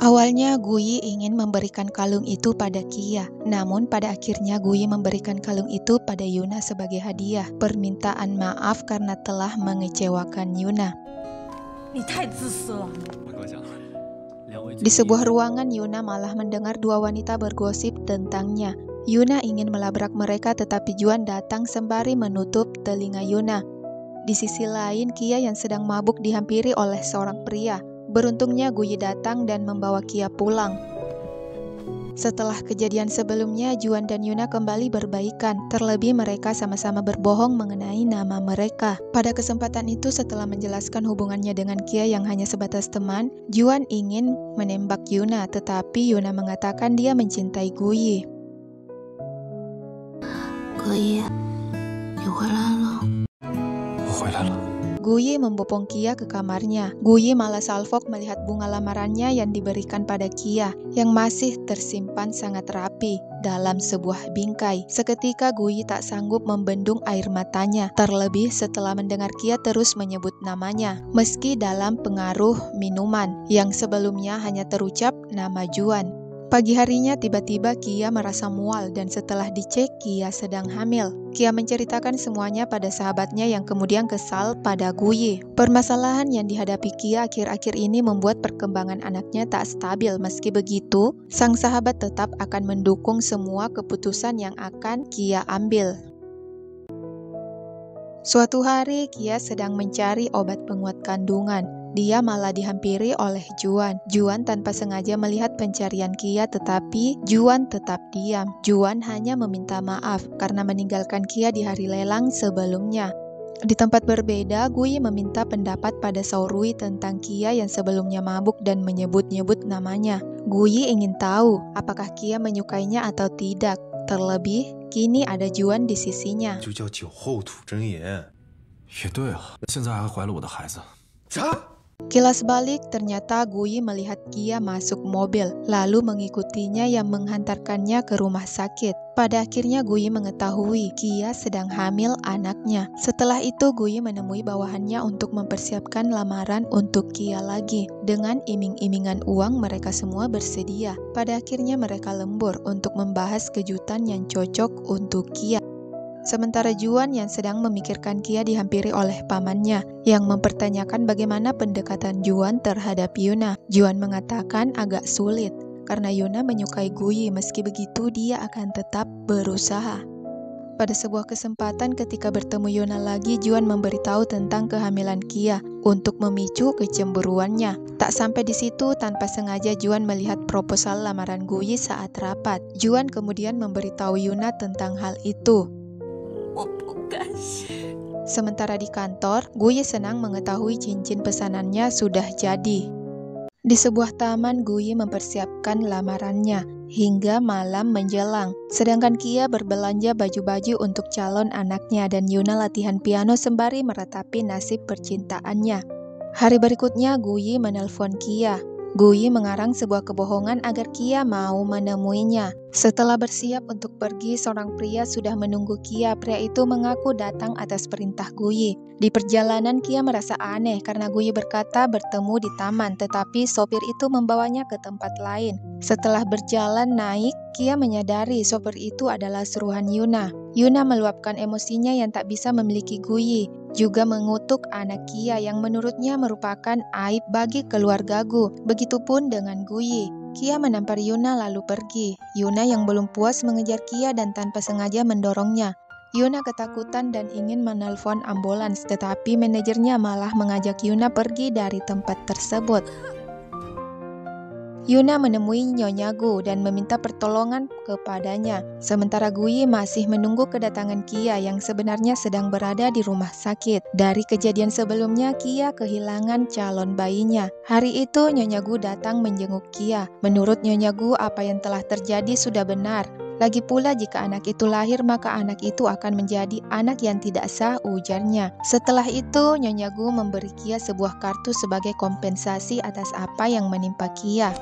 Awalnya Guyi ingin memberikan kalung itu pada Kia, namun pada akhirnya Guyi memberikan kalung itu pada Yuna sebagai hadiah, permintaan maaf karena telah mengecewakan Yuna.
你太自私了。
Di sebuah ruangan, Yuna malah mendengar dua wanita bergosip tentangnya. Yuna ingin melabrak mereka, tetapi Juan datang sembari menutup telinga Yuna. Di sisi lain, Kia yang sedang mabuk dihampiri oleh seorang pria. Beruntungnya Guyi datang dan membawa Kia pulang. Setelah kejadian sebelumnya, Juan dan Yuna kembali berbaikan. Terlebih mereka sama-sama berbohong mengenai nama mereka. Pada kesempatan itu, setelah menjelaskan hubungannya dengan Kia yang hanya sebatas teman, Juan ingin menembak Yuna, tetapi Yuna mengatakan dia mencintai Guyi.
可以，你回来了。
我回来了。
Guyi membopong Kia ke kamarnya. Guyi malah salfok melihat bunga lamarannya yang diberikan pada Kia, yang masih tersimpan sangat rapi dalam sebuah bingkai. Seketika Guyi tak sanggup membendung air matanya, terlebih setelah mendengar Kia terus menyebut namanya, meski dalam pengaruh minuman, yang sebelumnya hanya terucap nama Juan. Pagi harinya tiba-tiba Kia merasa mual dan setelah dicek Kia sedang hamil. Kia menceritakan semuanya pada sahabatnya yang kemudian kesal pada Guyi. Permasalahan yang dihadapi Kia akhir-akhir ini membuat perkembangan anaknya tak stabil. Meski begitu, sang sahabat tetap akan mendukung semua keputusan yang akan Kia ambil. Suatu hari Kia sedang mencari obat penguat kandungan. Dia malah dihampiri oleh Juan. Juan tanpa sengaja melihat pencarian Kia, tetapi Juan tetap diam. Juan hanya meminta maaf karena meninggalkan Kia di hari lelang sebelumnya. Di tempat berbeda, Guyi meminta pendapat pada Saorui tentang Kia yang sebelumnya mabuk dan menyebut-nyebut namanya. Guyi ingin tahu apakah Kia menyukainya atau tidak. Terlebih, kini ada Juan di sisinya.
就叫酒后吐真言。
也对啊，现在还怀了我的孩子。
啥？
Kilas balik, ternyata Guyi melihat Kia masuk mobil, lalu mengikutinya yang menghantarkannya ke rumah sakit. Pada akhirnya Guyi mengetahui Kia sedang hamil anaknya. Setelah itu Guyi menemui bawahannya untuk mempersiapkan lamaran untuk Kia lagi. Dengan iming-imingan uang mereka semua bersedia. Pada akhirnya mereka lembur untuk membahas kejutan yang cocok untuk Kia. Sementara Juan yang sedang memikirkan Kia dihampiri oleh pamannya yang mempertanyakan bagaimana pendekatan Juan terhadap Yuna. Juan mengatakan agak sulit karena Yuna menyukai Guyi, meski begitu dia akan tetap berusaha. Pada sebuah kesempatan ketika bertemu Yuna lagi, Juan memberitahu tentang kehamilan Kia untuk memicu kecemburuannya. Tak sampai di situ, tanpa sengaja Juan melihat proposal lamaran Guyi saat rapat. Juan kemudian memberitahu Yuna tentang hal itu. Sementara di kantor, Guyi senang mengetahui cincin pesanannya sudah jadi. Di sebuah taman, Guyi mempersiapkan lamarannya hingga malam menjelang. Sedangkan Kia berbelanja baju-baju untuk calon anaknya dan Yuna latihan piano sembari meratapi nasib percintaannya. Hari berikutnya, Guyi menelpon Kia. Guyi mengarang sebuah kebohongan agar Kia mau menemuinya. Setelah bersiap untuk pergi, seorang pria sudah menunggu Kia. Pria itu mengaku datang atas perintah Guyi. Di perjalanan Kia merasa aneh karena Guyi berkata bertemu di taman, tetapi sopir itu membawanya ke tempat lain. Setelah berjalan naik, Kia menyadari sopir itu adalah suruhan Yuna. Yuna meluapkan emosinya yang tak bisa memiliki Guyi, juga mengutuk anak Kia yang menurutnya merupakan aib bagi keluarga Gu. Begitupun dengan Guyi. Kia menampar Yuna lalu pergi. Yuna yang belum puas mengejar Kia dan tanpa sengaja mendorongnya. Yuna ketakutan dan ingin menelpon ambulans, tetapi manajernya malah mengajak Yuna pergi dari tempat tersebut. Yuna menemui Nyonya Gu dan meminta pertolongan kepadanya. Sementara Guyi masih menunggu kedatangan Kia yang sebenarnya sedang berada di rumah sakit. Dari kejadian sebelumnya, Kia kehilangan calon bayinya. Hari itu Nyonya Gu datang menjenguk Kia. Menurut Nyonya Gu, apa yang telah terjadi sudah benar. Lagi pula jika anak itu lahir, maka anak itu akan menjadi anak yang tidak sah, ujarnya. Setelah itu, Nyonya Gu memberi Kia sebuah kartu sebagai kompensasi atas apa yang menimpa Kia.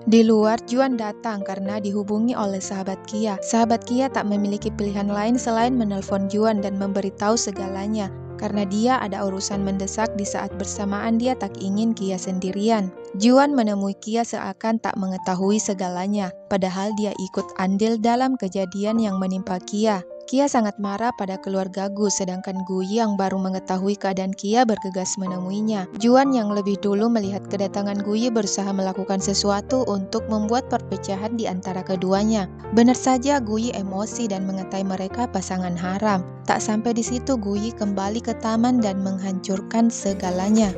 Di luar, Juan datang karena dihubungi oleh sahabat Kia. Sahabat Kia tak memiliki pilihan lain selain menelpon Juan dan memberitahu segalanya. Karena dia ada urusan mendesak di saat bersamaan dia tak ingin Kia sendirian. Juan menemui Kia seakan tak mengetahui segalanya, padahal dia ikut andil dalam kejadian yang menimpa Kia. Kia sangat marah pada keluarga Gu, sedangkan Guyi yang baru mengetahui keadaan Kia bergegas menemuinya. Juan yang lebih dulu melihat kedatangan Guyi berusaha melakukan sesuatu untuk membuat perpecahan di antara keduanya. Benar saja Guyi emosi dan mengatai mereka pasangan haram. Tak sampai di situ, Guyi kembali ke taman dan menghancurkan segalanya.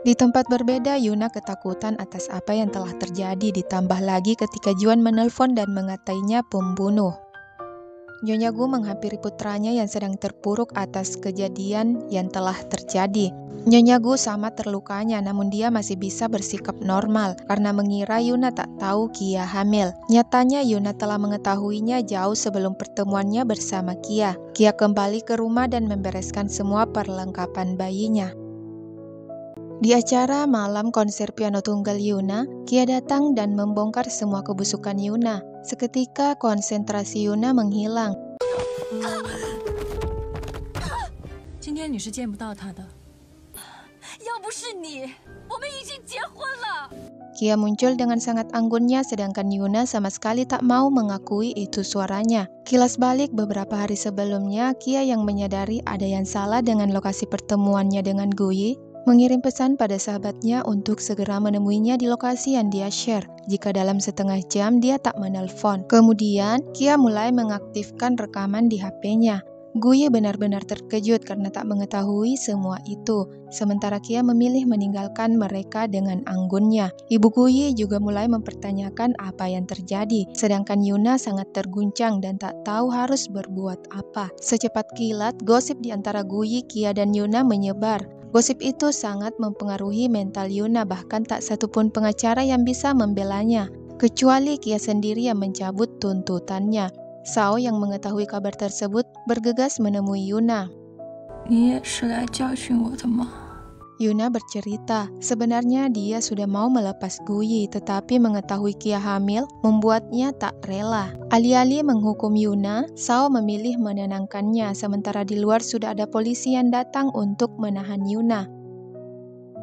Di tempat berbeda, Yuna ketakutan atas apa yang telah terjadi, ditambah lagi ketika Juan menelpon dan mengatainya pembunuh. Nyonya Gu menghampiri putranya yang sedang terpuruk atas kejadian yang telah terjadi. Nyonya Gu sama terlukanya, namun dia masih bisa bersikap normal karena mengira Yuna tak tahu Kia hamil. Nyatanya Yuna telah mengetahuinya jauh sebelum pertemuannya bersama Kia. Kia kembali ke rumah dan membereskan semua perlengkapan bayinya. Di acara malam konser piano tunggal Yuna, Kia datang dan membongkar semua kebusukan Yuna. Seketika konsentrasi Yuna menghilang.
今天你是见不到他的。要不是你，我们已经结婚了。
Kia muncul dengan sangat anggunnya, sedangkan Yuna sama sekali tak mau mengakui itu suaranya. Kilas balik beberapa hari sebelumnya, Kia yang menyadari ada yang salah dengan lokasi pertemuannya dengan Guyi, mengirim pesan pada sahabatnya untuk segera menemuinya di lokasi yang dia share. Jika dalam setengah jam dia tak menelpon. Kemudian, Kia mulai mengaktifkan rekaman di HP-nya. Guyi benar-benar terkejut karena tak mengetahui semua itu. Sementara Kia memilih meninggalkan mereka dengan anggunnya. Ibu Guyi juga mulai mempertanyakan apa yang terjadi. Sedangkan Yuna sangat terguncang dan tak tahu harus berbuat apa. Secepat kilat, gosip di antara Guyi, Kia, dan Yuna menyebar. Gosip itu sangat mempengaruhi mental Yuna, bahkan tak satupun pengacara yang bisa membelanya, kecuali Kia sendiri yang mencabut tuntutannya. Sao yang mengetahui kabar tersebut bergegas menemui Yuna.
你也是来教训我的吗？
Yuna bercerita, sebenarnya dia sudah mau melepas Guyi, tetapi mengetahui Kia hamil membuatnya tak rela. Alih-alih menghukum Yuna, Sao memilih menenangkannya, sementara di luar sudah ada polisi yang datang untuk menahan Yuna.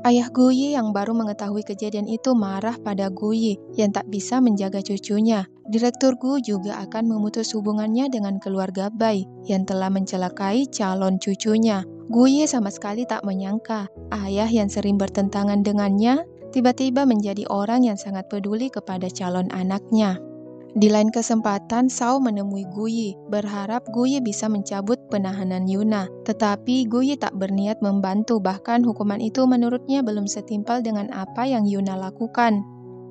Ayah Guyi yang baru mengetahui kejadian itu marah pada Guyi yang tak bisa menjaga cucunya. Direktur Gu juga akan memutus hubungannya dengan keluarga Bai yang telah mencelakai calon cucunya. Guyi sama sekali tak menyangka ayah yang sering bertentangan dengannya tiba-tiba menjadi orang yang sangat peduli kepada calon anaknya. Di lain kesempatan, Sao menemui Guyi, berharap Guyi bisa mencabut penahanan Yuna. Tetapi Guyi tak berniat membantu, bahkan hukuman itu menurutnya belum setimpal dengan apa yang Yuna lakukan.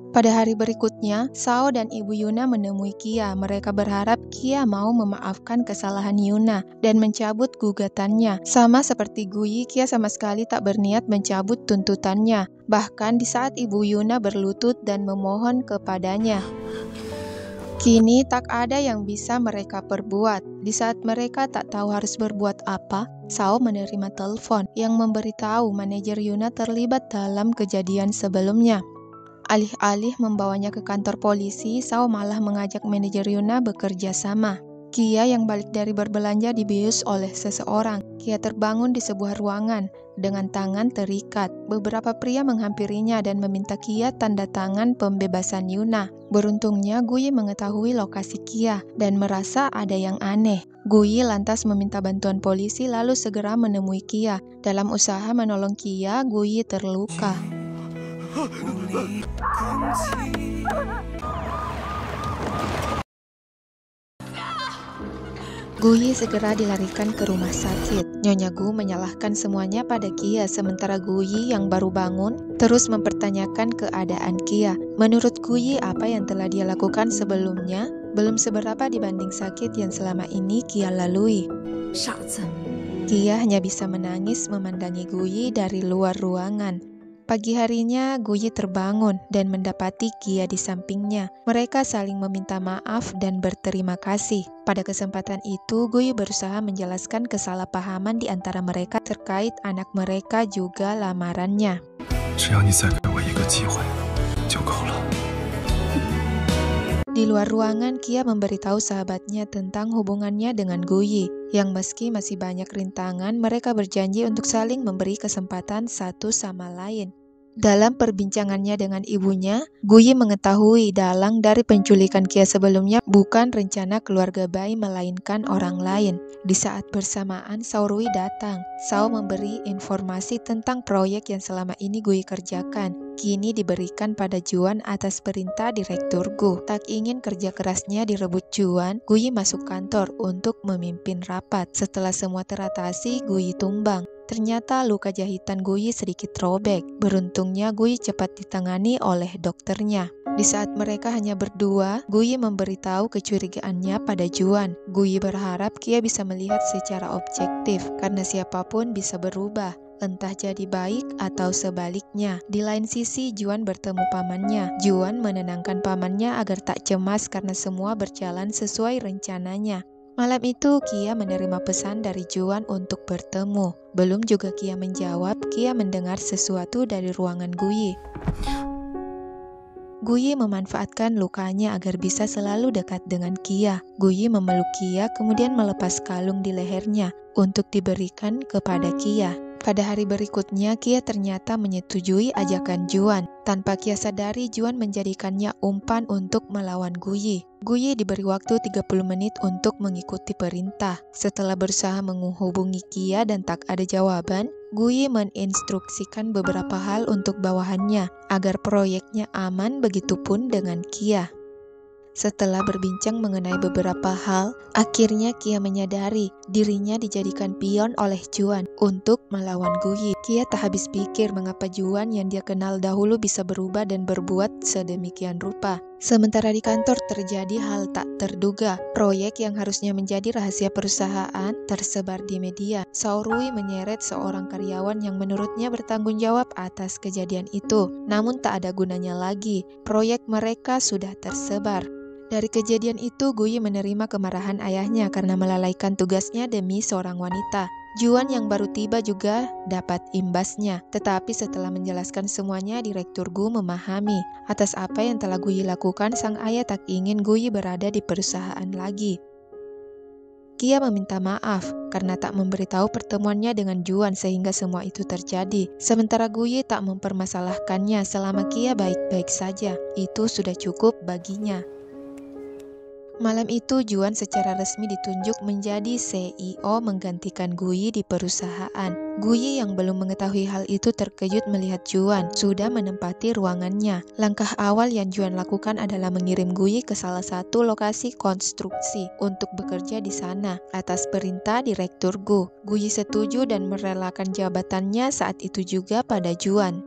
Pada hari berikutnya, Sao dan ibu Yuna menemui Kia. Mereka berharap Kia mau memaafkan kesalahan Yuna dan mencabut gugatannya. Sama seperti Guyi, Kia sama sekali tak berniat mencabut tuntutannya. Bahkan di saat ibu Yuna berlutut dan memohon kepadanya. Kini tak ada yang bisa mereka perbuat. Di saat mereka tak tahu harus berbuat apa, Sao menerima telepon yang memberitahu manajer Yuna terlibat dalam kejadian sebelumnya. Alih-alih membawanya ke kantor polisi, Sao malah mengajak manajer Yuna bekerja sama. Kia yang balik dari berbelanja dibius oleh seseorang. Kia terbangun di sebuah ruangan dengan tangan terikat. Beberapa pria menghampirinya dan meminta Kia tanda tangan pembebasan Yuna. Beruntungnya Guyi mengetahui lokasi Kia dan merasa ada yang aneh. Guyi lantas meminta bantuan polisi lalu segera menemui Kia. Dalam usaha menolong Kia, Guyi terluka. Guyi segera dilarikan ke rumah sakit. Nyonya Gu menyalahkan semuanya pada Kia, sementara Guyi yang baru bangun terus mempertanyakan keadaan Kia. Menurut Guyi, apa yang telah dia lakukan sebelumnya belum seberapa dibanding sakit yang selama ini Kia lalui. Kia hanya bisa menangis memandangi Guyi dari luar ruangan. Pagi harinya, Guyi terbangun dan mendapati Kia di sampingnya. Mereka saling meminta maaf dan berterima kasih. Pada kesempatan itu, Guyi berusaha menjelaskan kesalahpahaman di antara mereka terkait anak mereka juga lamarannya. Di luar ruangan, Kia memberitahu sahabatnya tentang hubungannya dengan Guyi, yang meski masih banyak rintangan, mereka berjanji untuk saling memberi kesempatan satu sama lain. Dalam perbincangannya dengan ibunya, Guyi mengetahui dalang dari penculikan Kia sebelumnya bukan rencana keluarga Bai melainkan orang lain. Di saat bersamaan, Sao Rui datang. Sao memberi informasi tentang proyek yang selama ini Guyi kerjakan. Kini diberikan pada Juan atas perintah Direktur Gu. Tak ingin kerja kerasnya direbut Juan, Guyi masuk kantor untuk memimpin rapat. Setelah semua teratasi, Guyi tumbang. Ternyata luka jahitan Guyi sedikit robek. Beruntungnya Guyi cepat ditangani oleh dokternya. Di saat mereka hanya berdua, Guyi memberitahu kecurigaannya pada Juan. Guyi berharap Kia bisa melihat secara objektif, karena siapapun bisa berubah, entah jadi baik atau sebaliknya. Di lain sisi, Juan bertemu pamannya. Juan menenangkan pamannya agar tak cemas karena semua berjalan sesuai rencananya. Malam itu, Kia menerima pesan dari Juan untuk bertemu. Belum juga Kia menjawab, Kia mendengar sesuatu dari ruangan Guyi. Guyi memanfaatkan lukanya agar bisa selalu dekat dengan Kia. Guyi memeluk Kia, kemudian melepas kalung di lehernya untuk diberikan kepada Kia. Pada hari berikutnya, Kia ternyata menyetujui ajakan Juan. Tanpa Kia sadari, Juan menjadikannya umpan untuk melawan Guyi. Guyi diberi waktu 30 menit untuk mengikuti perintah. Setelah berusaha menghubungi Kia dan tak ada jawaban, Guyi menginstruksikan beberapa hal untuk bawahannya agar proyeknya aman, begitupun dengan Kia. Setelah berbincang mengenai beberapa hal, akhirnya Kia menyadari dirinya dijadikan pion oleh Juan untuk melawan Guyi. Kia tak habis pikir mengapa Juan yang dia kenal dahulu bisa berubah dan berbuat sedemikian rupa. Sementara di kantor terjadi hal tak terduga. Proyek yang harusnya menjadi rahasia perusahaan tersebar di media. Sao Rui menyeret seorang karyawan yang menurutnya bertanggung jawab atas kejadian itu. Namun tak ada gunanya lagi. Proyek mereka sudah tersebar. Dari kejadian itu, Guyi menerima kemarahan ayahnya karena melalaikan tugasnya demi seorang wanita. Juan yang baru tiba juga dapat imbasnya. Tetapi setelah menjelaskan semuanya, Direktur Gu memahami atas apa yang telah Guyi lakukan. Sang ayah tak ingin Guyi berada di perusahaan lagi. Kia meminta maaf karena tak memberitahu pertemuannya dengan Juan sehingga semua itu terjadi. Sementara Guyi tak mempermasalahkannya selama Kia baik-baik saja. Itu sudah cukup baginya. Malam itu, Juan secara resmi ditunjuk menjadi CEO menggantikan Guyi di perusahaan. Guyi yang belum mengetahui hal itu terkejut melihat Juan sudah menempati ruangannya. Langkah awal yang Juan lakukan adalah mengirim Guyi ke salah satu lokasi konstruksi untuk bekerja di sana atas perintah Direktur Gu. Guyi setuju dan merelakan jabatannya saat itu juga pada Juan.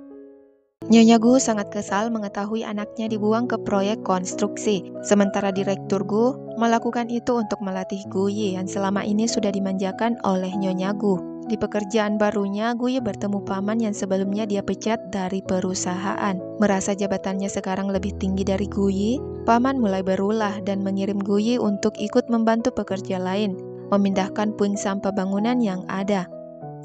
Nyonya Gu sangat kesal mengetahui anaknya dibuang ke proyek konstruksi. Sementara Direktur Gu melakukan itu untuk melatih Guyi yang selama ini sudah dimanjakan oleh Nyonya Gu. Di pekerjaan barunya, Guyi bertemu paman yang sebelumnya dia pecat dari perusahaan. Merasa jabatannya sekarang lebih tinggi dari Guyi, paman mulai berulah dan mengirim Guyi untuk ikut membantu pekerja lain, memindahkan puing sampah bangunan yang ada.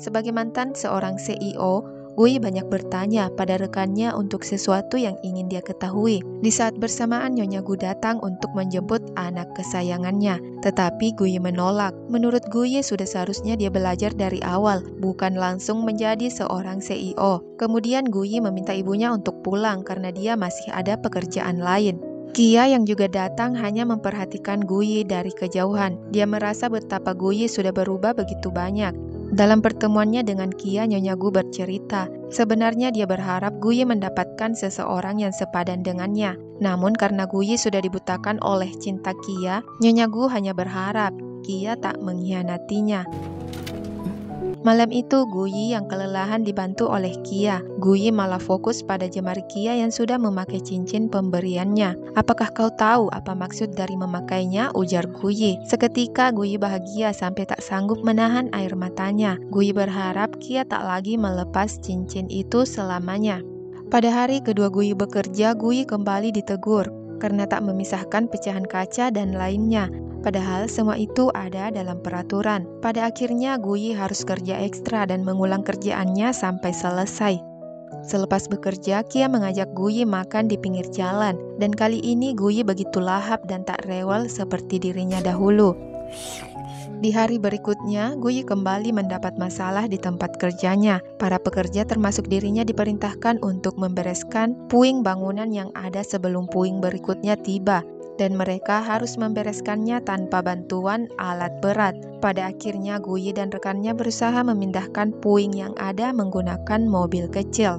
Sebagai mantan seorang CEO, Guyi banyak bertanya pada rekannya untuk sesuatu yang ingin dia ketahui. Di saat bersamaan, Nyonya Gu datang untuk menjemput anak kesayangannya. Tetapi Guyi menolak. Menurut Guyi sudah seharusnya dia belajar dari awal, bukan langsung menjadi seorang CEO. Kemudian Guyi meminta ibunya untuk pulang karena dia masih ada pekerjaan lain. Kia yang juga datang hanya memperhatikan Guyi dari kejauhan. Dia merasa betapa Guyi sudah berubah begitu banyak. Dalam pertemuannya dengan Kia, Nyonya Gu bercerita, sebenarnya dia berharap Guyi mendapatkan seseorang yang sepadan dengannya. Namun karena Guyi sudah dibutakan oleh cinta Kia, Nyonya Gu hanya berharap Kia tak mengkhianatinya. Malam itu, Guyi yang kelelahan dibantu oleh Kia. Guyi malah fokus pada jemari Kia yang sudah memakai cincin pemberiannya. "Apakah kau tahu apa maksud dari memakainya?" ujar Guyi. Seketika Guyi bahagia sampai tak sanggup menahan air matanya. Guyi berharap Kia tak lagi melepas cincin itu selamanya. Pada hari kedua Guyi bekerja, Guyi kembali ditegur karena tak memisahkan pecahan kaca dan lainnya. Padahal semua itu ada dalam peraturan. Pada akhirnya Guyi harus kerja ekstra dan mengulang kerjaannya sampai selesai. Selepas bekerja, Kia mengajak Guyi makan di pinggir jalan. Dan kali ini Guyi begitu lahap dan tak rewel seperti dirinya dahulu. Di hari berikutnya, Guyi kembali mendapat masalah di tempat kerjanya. Para pekerja termasuk dirinya diperintahkan untuk membereskan puing bangunan yang ada sebelum puing berikutnya tiba. Dan mereka harus membereskannya tanpa bantuan alat berat. Pada akhirnya Guyi dan rekannya berusaha memindahkan puing yang ada menggunakan mobil kecil.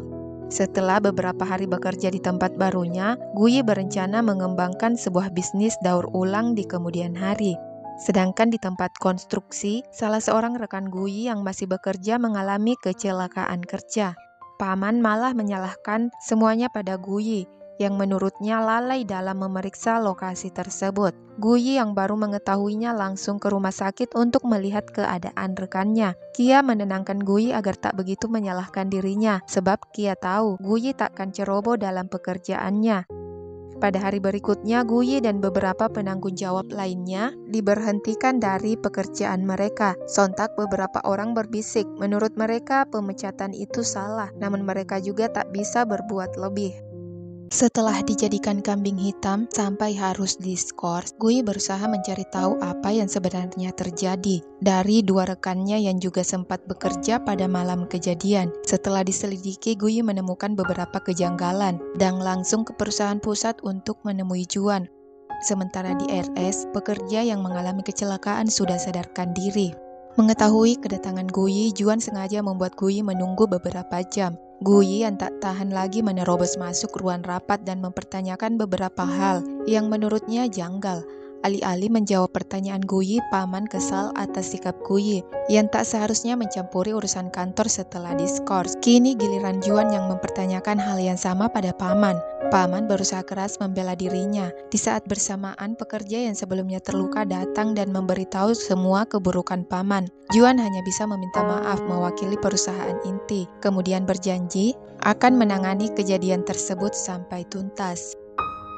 Setelah beberapa hari bekerja di tempat barunya, Guyi berencana mengembangkan sebuah bisnis daur ulang di kemudian hari. Sedangkan di tempat konstruksi, salah seorang rekan Guyi yang masih bekerja mengalami kecelakaan kerja. Paman malah menyalahkan semuanya pada Guyi, yang menurutnya lalai dalam memeriksa lokasi tersebut. Guyi yang baru mengetahuinya langsung ke rumah sakit untuk melihat keadaan rekannya. Kia menenangkan Guyi agar tak begitu menyalahkan dirinya, sebab Kia tahu Guyi takkan ceroboh dalam pekerjaannya. Pada hari berikutnya, Guyi dan beberapa penanggung jawab lainnya diberhentikan dari pekerjaan mereka. Sontak beberapa orang berbisik, menurut mereka pemecatan itu salah, namun mereka juga tak bisa berbuat lebih. Setelah dijadikan kambing hitam sampai harus diskors, Guyi berusaha mencari tahu apa yang sebenarnya terjadi dari dua rekannya yang juga sempat bekerja pada malam kejadian. Setelah diselidiki, Guyi menemukan beberapa kejanggalan dan langsung ke perusahaan pusat untuk menemui Juan. Sementara di RS, pekerja yang mengalami kecelakaan sudah sadarkan diri. Mengetahui kedatangan Guyi, Juan sengaja membuat Guyi menunggu beberapa jam. Guyi yang tak tahan lagi menerobos masuk ruang rapat dan mempertanyakan beberapa hal yang menurutnya janggal. Alih-alih menjawab pertanyaan Guyi, paman kesal atas sikap Guyi yang tak seharusnya mencampuri urusan kantor setelah diskors. Kini giliran Juan yang mempertanyakan hal yang sama pada paman. Paman berusaha keras membela dirinya. Di saat bersamaan, pekerja yang sebelumnya terluka datang dan memberitahu semua keburukan paman. Juan hanya bisa meminta maaf mewakili perusahaan inti, kemudian berjanji akan menangani kejadian tersebut sampai tuntas.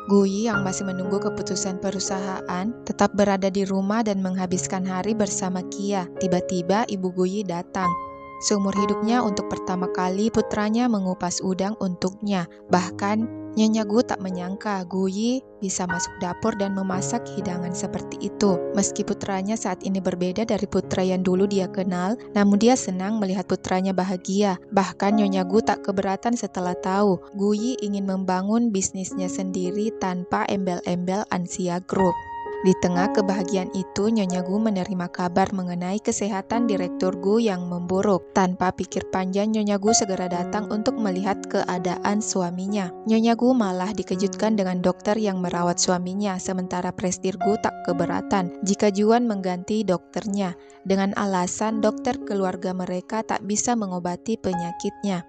Guyi yang masih menunggu keputusan perusahaan tetap berada di rumah dan menghabiskan hari bersama Kia. Tiba-tiba ibu Guyi datang. Seumur hidupnya untuk pertama kali putranya mengupas udang untuknya. Bahkan Nyonya Gu tak menyangka Guyi bisa masuk dapur dan memasak hidangan seperti itu. Meski putranya saat ini berbeda dari putra yang dulu dia kenal, namun dia senang melihat putranya bahagia. Bahkan Nyonya Gu tak keberatan setelah tahu Guyi ingin membangun bisnisnya sendiri tanpa embel-embel Ansia Group. Di tengah kebahagiaan itu, Nyonya Gu menerima kabar mengenai kesehatan Direktur Gu yang memburuk. Tanpa pikir panjang, Nyonya Gu segera datang untuk melihat keadaan suaminya. Nyonya Gu malah dikejutkan dengan dokter yang merawat suaminya, sementara Prestir Gu tak keberatan jika Juan mengganti dokternya, dengan alasan dokter keluarga mereka tak bisa mengobati penyakitnya.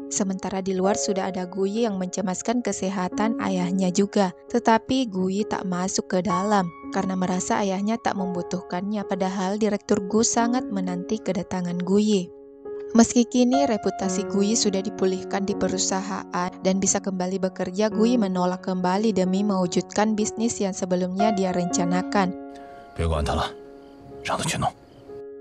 Sementara di luar sudah ada Guyi yang mencemaskan kesehatan ayahnya juga. Tetapi Guyi tak masuk ke dalam karena merasa ayahnya tak membutuhkannya, padahal Direktur Gu sangat menanti kedatangan Guyi. Meski kini reputasi Guyi sudah dipulihkan di perusahaan dan bisa kembali bekerja, Guyi menolak kembali demi mewujudkan bisnis yang sebelumnya dia rencanakan.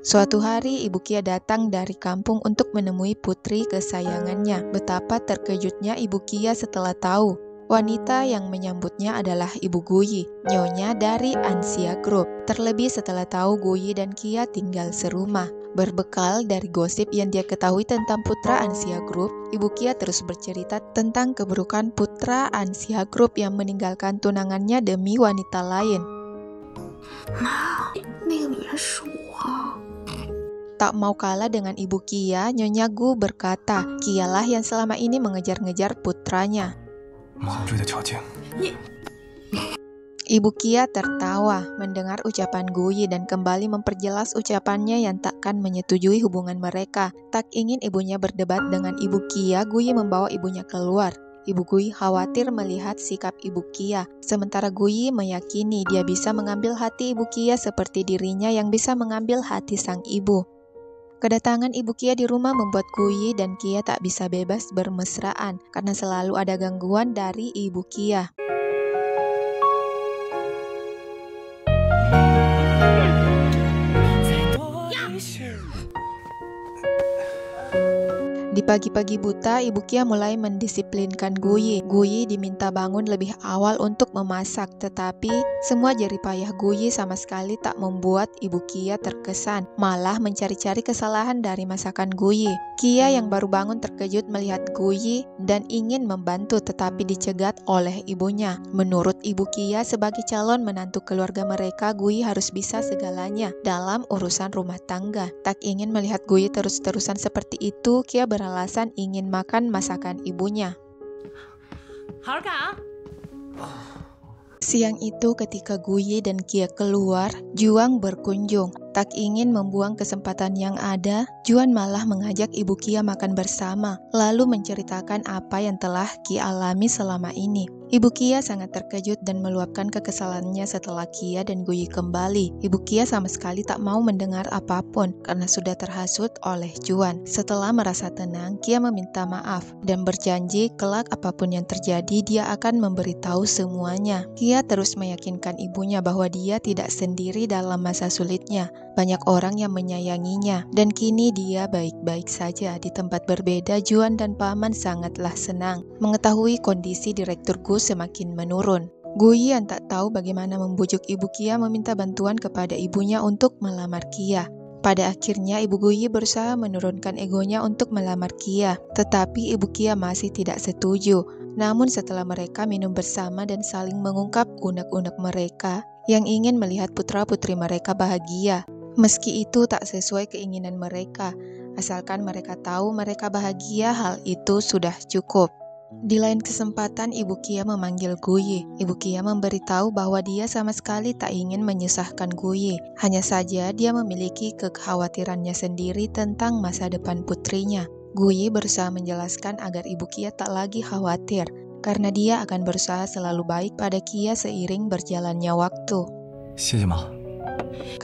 Suatu hari Ibu Kia datang dari kampung untuk menemui putri kesayangannya. Betapa terkejutnya Ibu Kia setelah tahu wanita yang menyambutnya adalah Ibu Guyi, nyonya dari Ansia Group. Terlebih setelah tahu Guyi dan Kia tinggal serumah. Berbekal dari gosip yang dia ketahui tentang putra Ansia Group, Ibu Kia terus bercerita tentang keburukan putra Ansia Group yang meninggalkan tunangannya demi wanita lain. Tak mau kalah dengan Ibu Kia, Nyonya Gu berkata, Kialah yang selama ini mengejar-ngejar putranya. Ibu Kia tertawa mendengar ucapan Guyi dan kembali memperjelas ucapannya yang takkan menyetujui hubungan mereka. Tak ingin ibunya berdebat dengan Ibu Kia, Guyi membawa ibunya keluar. Ibu Guyi khawatir melihat sikap Ibu Kia, sementara Guyi meyakini dia bisa mengambil hati Ibu Kia seperti dirinya yang bisa mengambil hati sang ibu. Kedatangan Ibu Kia di rumah membuat Guyi dan Kia tak bisa bebas bermesraan karena selalu ada gangguan dari Ibu Kia. Di pagi-pagi buta, Ibu Kia mulai mendisiplinkan Guyi. Guyi diminta bangun lebih awal untuk memasak, tetapi semua jerih payah Guyi sama sekali tak membuat Ibu Kia terkesan, malah mencari-cari kesalahan dari masakan Guyi. Kia yang baru bangun terkejut melihat Guyi dan ingin membantu, tetapi dicegat oleh ibunya. Menurut Ibu Kia, sebagai calon menantu keluarga mereka, Guyi harus bisa segalanya dalam urusan rumah tangga. Tak ingin melihat Guyi terus-terusan seperti itu, Kia beralasan ingin makan masakan ibunya. Siang itu ketika Guyi dan Kia keluar, Juang berkunjung. Tak ingin membuang kesempatan yang ada, Juan malah mengajak Ibu Kia makan bersama, lalu menceritakan apa yang telah Kia alami selama ini. Ibu Kia sangat terkejut dan meluapkan kekesalannya setelah Kia dan Guyi kembali. Ibu Kia sama sekali tak mau mendengar apapun karena sudah terhasut oleh Juan. Setelah merasa tenang, Kia meminta maaf dan berjanji kelak apapun yang terjadi dia akan memberitahu semuanya. Kia terus meyakinkan ibunya bahwa dia tidak sendiri dalam masa sulitnya. Banyak orang yang menyayanginya dan kini dia baik-baik saja. Di tempat berbeda, Juan dan Paman sangatlah senang mengetahui kondisi Direktur Gu semakin menurun. Guyi yang tak tahu bagaimana membujuk Ibu Kia meminta bantuan kepada ibunya untuk melamar Kia. Pada akhirnya Ibu Guyi berusaha menurunkan egonya untuk melamar Kia, tetapi Ibu Kia masih tidak setuju. Namun setelah mereka minum bersama dan saling mengungkap unek-unek mereka yang ingin melihat putra-putri mereka bahagia, meski itu tak sesuai keinginan mereka, asalkan mereka tahu mereka bahagia, hal itu sudah cukup. Di lain kesempatan, Ibu Kia memanggil Guyi. Ibu Kia memberitahu bahwa dia sama sekali tak ingin menyusahkan Guyi. Hanya saja dia memiliki kekhawatirannya sendiri tentang masa depan putrinya. Guyi berusaha menjelaskan agar Ibu Kia tak lagi khawatir, karena dia akan berusaha selalu baik pada Kia seiring berjalannya waktu.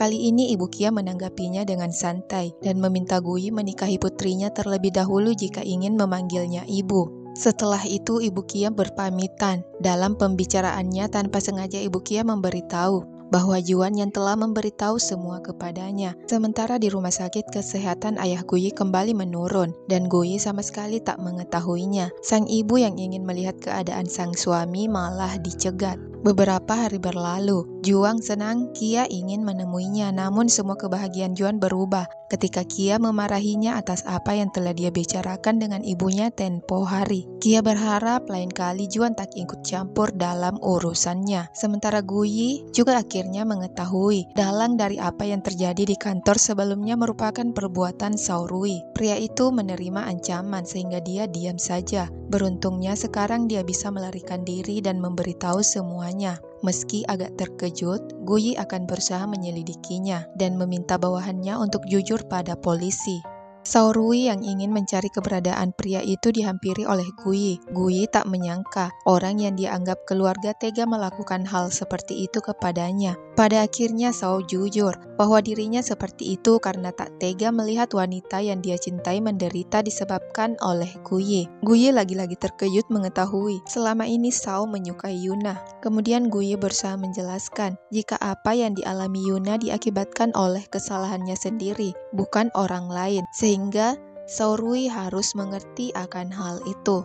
Kali ini Ibu Kia menanggapinya dengan santai dan meminta Guyi menikahi putrinya terlebih dahulu jika ingin memanggilnya ibu. Setelah itu Ibu Kia berpamitan. Dalam pembicaraannya tanpa sengaja Ibu Kia memberitahu bahwa Juan yang telah memberitahu semua kepadanya. Sementara di rumah sakit kesehatan ayah Guyi kembali menurun dan Guyi sama sekali tak mengetahuinya. Sang ibu yang ingin melihat keadaan sang suami malah dicegat. Beberapa hari berlalu, Juang senang Kia ingin menemuinya, namun semua kebahagiaan Juan berubah ketika Kia memarahinya atas apa yang telah dia bicarakan dengan ibunya tempo hari. Kia berharap lain kali Juan tak ikut campur dalam urusannya. Sementara Guyi juga akhirnya mengetahui dalang dari apa yang terjadi di kantor sebelumnya merupakan perbuatan Saurui. Pria itu menerima ancaman sehingga dia diam saja. Beruntungnya sekarang dia bisa melarikan diri dan memberitahu semuanya. Meski agak terkejut, Guyi akan berusaha menyelidikinya dan meminta bawahannya untuk jujur pada polisi. Saorui yang ingin mencari keberadaan pria itu dihampiri oleh Guyi. Guyi tak menyangka orang yang dianggap keluarga tega melakukan hal seperti itu kepadanya. Pada akhirnya Sao jujur bahwa dirinya seperti itu karena tak tega melihat wanita yang dia cintai menderita disebabkan oleh Guyi. Guyi lagi-lagi terkejut mengetahui selama ini Sao menyukai Yuna. Kemudian Guyi berusaha menjelaskan jika apa yang dialami Yuna diakibatkan oleh kesalahannya sendiri, bukan orang lain, sehingga Saorui harus mengerti akan hal itu.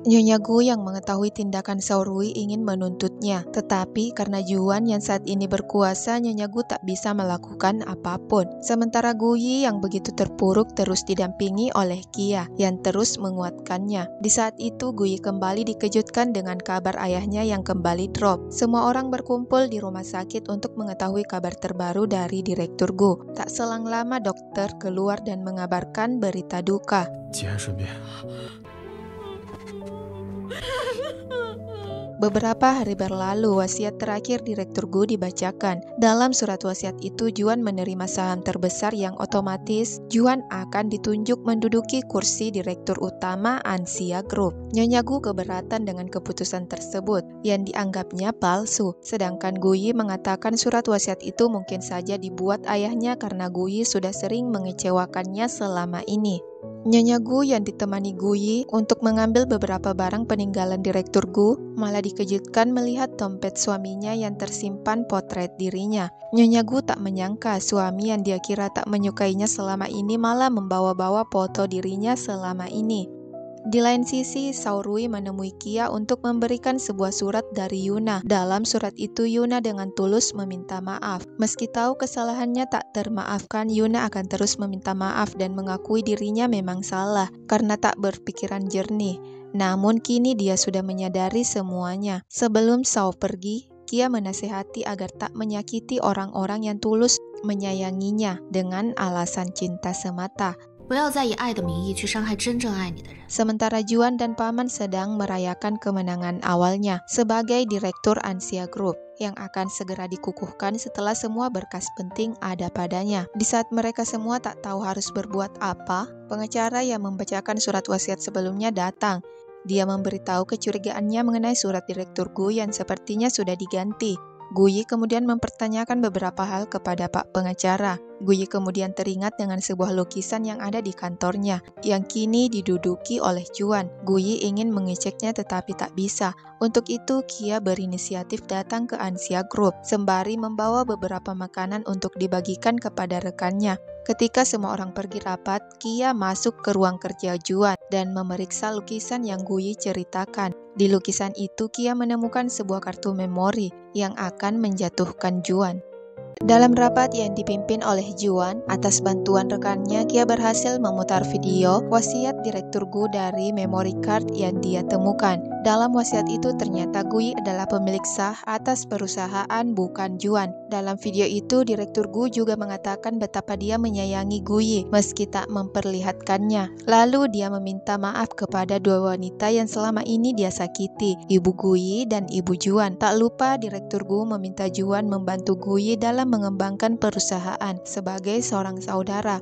Nyonya Gu yang mengetahui tindakan Saorui ingin menuntutnya, tetapi karena Juan yang saat ini berkuasa, Nyonya Gu tak bisa melakukan apapun. Sementara Guyi yang begitu terpuruk terus didampingi oleh Kia yang terus menguatkannya. Di saat itu Guyi kembali dikejutkan dengan kabar ayahnya yang kembali drop. Semua orang berkumpul di rumah sakit untuk mengetahui kabar terbaru dari Direktur Gu. Tak selang lama dokter keluar dan mengabarkan berita duka.
节哀顺变。
Beberapa hari berlalu, wasiat terakhir Direktur Gu dibacakan. Dalam surat wasiat itu, Juan menerima saham terbesar yang otomatis Juan akan ditunjuk menduduki kursi Direktur Utama Ansia Group. Nyonya Gu keberatan dengan keputusan tersebut yang dianggapnya palsu. Sedangkan Guyi mengatakan surat wasiat itu mungkin saja dibuat ayahnya karena Guyi sudah sering mengecewakannya selama ini. Nyonya Gu yang ditemani Guyi untuk mengambil beberapa barang peninggalan Direktur Gu malah dikejutkan melihat dompet suaminya yang tersimpan potret dirinya. Nyonya Gu tak menyangka suami yang dia kira tak menyukainya selama ini malah membawa-bawa foto dirinya selama ini. Di lain sisi, Saorui menemui Kia untuk memberikan sebuah surat dari Yuna. Dalam surat itu, Yuna dengan tulus meminta maaf. Meski tahu kesalahannya tak termaafkan, Yuna akan terus meminta maaf dan mengakui dirinya memang salah karena tak berpikiran jernih. Namun kini dia sudah menyadari semuanya. Sebelum Sao pergi, Kia menasehati agar tak menyakiti orang-orang yang tulus menyayanginya dengan alasan cinta semata.
不要再以爱的名义去伤害真正爱你的人。
Sementara Juan dan Paman sedang merayakan kemenangan awalnya sebagai Direktur Ansia Group yang akan segera dikukuhkan setelah semua berkas penting ada padanya. Di saat mereka semua tak tahu harus berbuat apa, pengacara yang membacakan surat wasiat sebelumnya datang. Dia memberitahu kecurigaannya mengenai surat Direktur Gu yang sepertinya sudah diganti. Guyi kemudian mempertanyakan beberapa hal kepada Pak Pengacara. Guyi kemudian teringat dengan sebuah lukisan yang ada di kantornya, yang kini diduduki oleh Juan. Guyi ingin mengeceknya tetapi tak bisa. Untuk itu, Kia berinisiatif datang ke Ansia Group, sembari membawa beberapa makanan untuk dibagikan kepada rekannya. Ketika semua orang pergi rapat, Kia masuk ke ruang kerja Juan dan memeriksa lukisan yang Guyi ceritakan. Di lukisan itu, Kia menemukan sebuah kartu memori yang akan menjatuhkan Juan. Dalam rapat yang dipimpin oleh Juan, atas bantuan rekannya, Kia berhasil memutar video wasiat Direktur Gu dari memory card yang dia temukan. Dalam wasiat itu ternyata Guyi adalah pemilik sah atas perusahaan, bukan Juan. Dalam video itu, Direktur Gu juga mengatakan betapa dia menyayangi Guyi meski tak memperlihatkannya. Lalu dia meminta maaf kepada dua wanita yang selama ini dia sakiti, Ibu Guyi dan Ibu Juan. Tak lupa Direktur Gu meminta Juan membantu Guyi dalam mengembangkan perusahaan sebagai seorang saudara.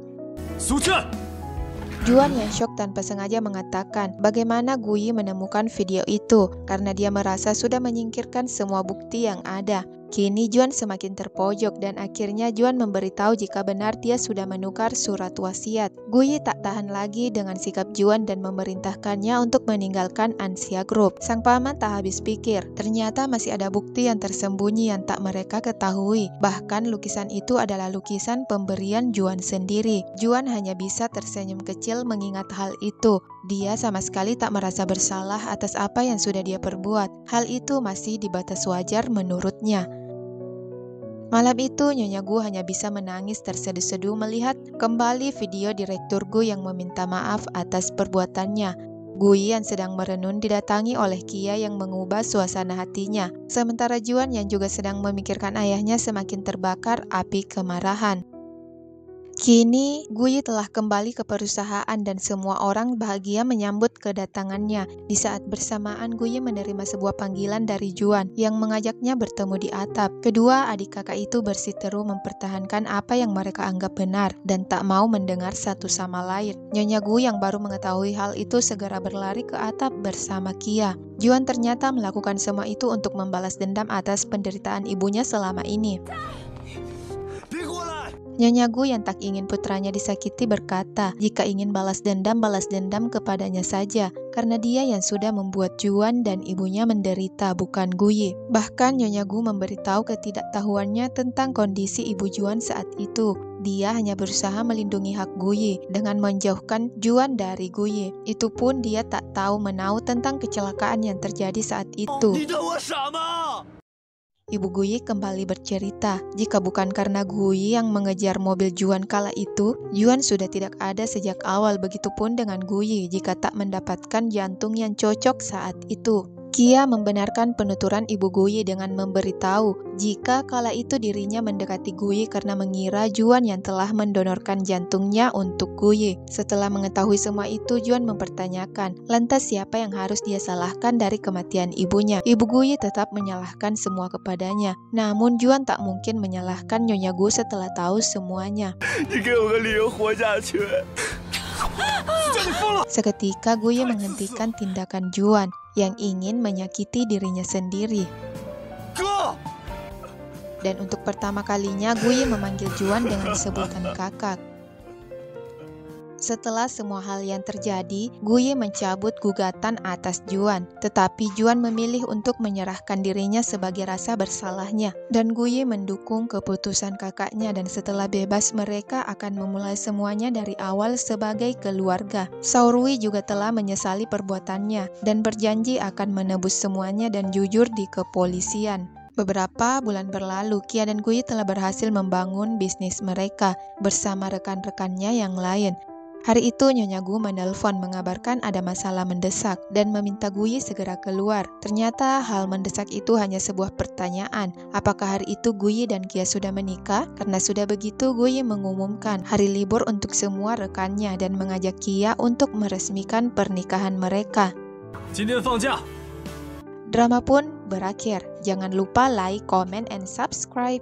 Juan yang syok tanpa sengaja mengatakan bagaimana Guyi menemukan video itu karena dia merasa sudah menyingkirkan semua bukti yang ada. Kini Juan semakin terpojok dan akhirnya Juan memberitahu jika benar dia sudah menukar surat wasiat. Guyi tak tahan lagi dengan sikap Juan dan memerintahkannya untuk meninggalkan Ansia Group. Sang paman tak habis pikir, ternyata masih ada bukti yang tersembunyi yang tak mereka ketahui. Bahkan lukisan itu adalah lukisan pemberian Juan sendiri. Juan hanya bisa tersenyum kecil mengingat hal itu. Dia sama sekali tak merasa bersalah atas apa yang sudah dia perbuat. Hal itu masih di batas wajar menurutnya. Malam itu, Nyonya Gu hanya bisa menangis terseduh-seduh melihat kembali video Direktur Gu yang meminta maaf atas perbuatannya. Guyi yang sedang merenung didatangi oleh Kia yang mengubah suasana hatinya. Sementara Juan yang juga sedang memikirkan ayahnya semakin terbakar api kemarahan. Kini, Guyi telah kembali ke perusahaan dan semua orang bahagia menyambut kedatangannya. Di saat bersamaan, Guyi menerima sebuah panggilan dari Juan yang mengajaknya bertemu di atap. Kedua adik kakak itu bersiteru mempertahankan apa yang mereka anggap benar dan tak mau mendengar satu sama lain. Nyonya Gu yang baru mengetahui hal itu segera berlari ke atap bersama Kia. Juan ternyata melakukan semua itu untuk membalas dendam atas penderitaan ibunya selama ini. Nyonya Gu yang tak ingin putranya disakiti berkata, jika ingin balas dendam kepadanya saja, karena dia yang sudah membuat Juan dan ibunya menderita, bukan Guyi. Bahkan Nyonya Gu memberitahu ketidaktahuannya tentang kondisi ibu Juan saat itu. Dia hanya berusaha melindungi hak Guyi dengan menjauhkan Juan dari Guyi. Itu pun dia tak tahu menahu tentang kecelakaan yang terjadi saat itu. Ibu Guyi kembali bercerita, jika bukan karena Guyi yang mengejar mobil Juan kala itu, Juan sudah tidak ada sejak awal. Begitupun dengan Guyi jika tak mendapatkan jantung yang cocok saat itu. Kia membenarkan penuturan Ibu Guyi dengan memberitahu jika kala itu dirinya mendekati Guyi karena mengira Juan yang telah mendonorkan jantungnya untuk Guyi. Setelah mengetahui semua itu, Juan mempertanyakan, lantas siapa yang harus dia salahkan dari kematian ibunya? Ibu Guyi tetap menyalahkan semua kepadanya. Namun Juan tak mungkin menyalahkan Nyonya Gu setelah tahu semuanya. Seketika Guyi menghentikan tindakan Juan yang ingin menyakiti dirinya sendiri. Dan untuk pertama kalinya Guyi memanggil Juan dengan sebutan kakak. Setelah semua hal yang terjadi, Guyi mencabut gugatan atas Juan. Tetapi Juan memilih untuk menyerahkan dirinya sebagai rasa bersalahnya. Dan Guyi mendukung keputusan kakaknya dan setelah bebas mereka akan memulai semuanya dari awal sebagai keluarga. Saorwi juga telah menyesali perbuatannya dan berjanji akan menebus semuanya dan jujur di kepolisian. Beberapa bulan berlalu, Kia dan Guyi telah berhasil membangun bisnis mereka bersama rekan-rekannya yang lain. Hari itu Nyonya Gu menelpon mengabarkan ada masalah mendesak dan meminta Guyi segera keluar. Ternyata hal mendesak itu hanya sebuah pertanyaan. Apakah hari itu Guyi dan Kia sudah menikah? Karena sudah begitu, Guyi mengumumkan hari libur untuk semua rekannya dan mengajak Kia untuk meresmikan pernikahan mereka. Drama pun berakhir. Jangan lupa like, comment, and subscribe.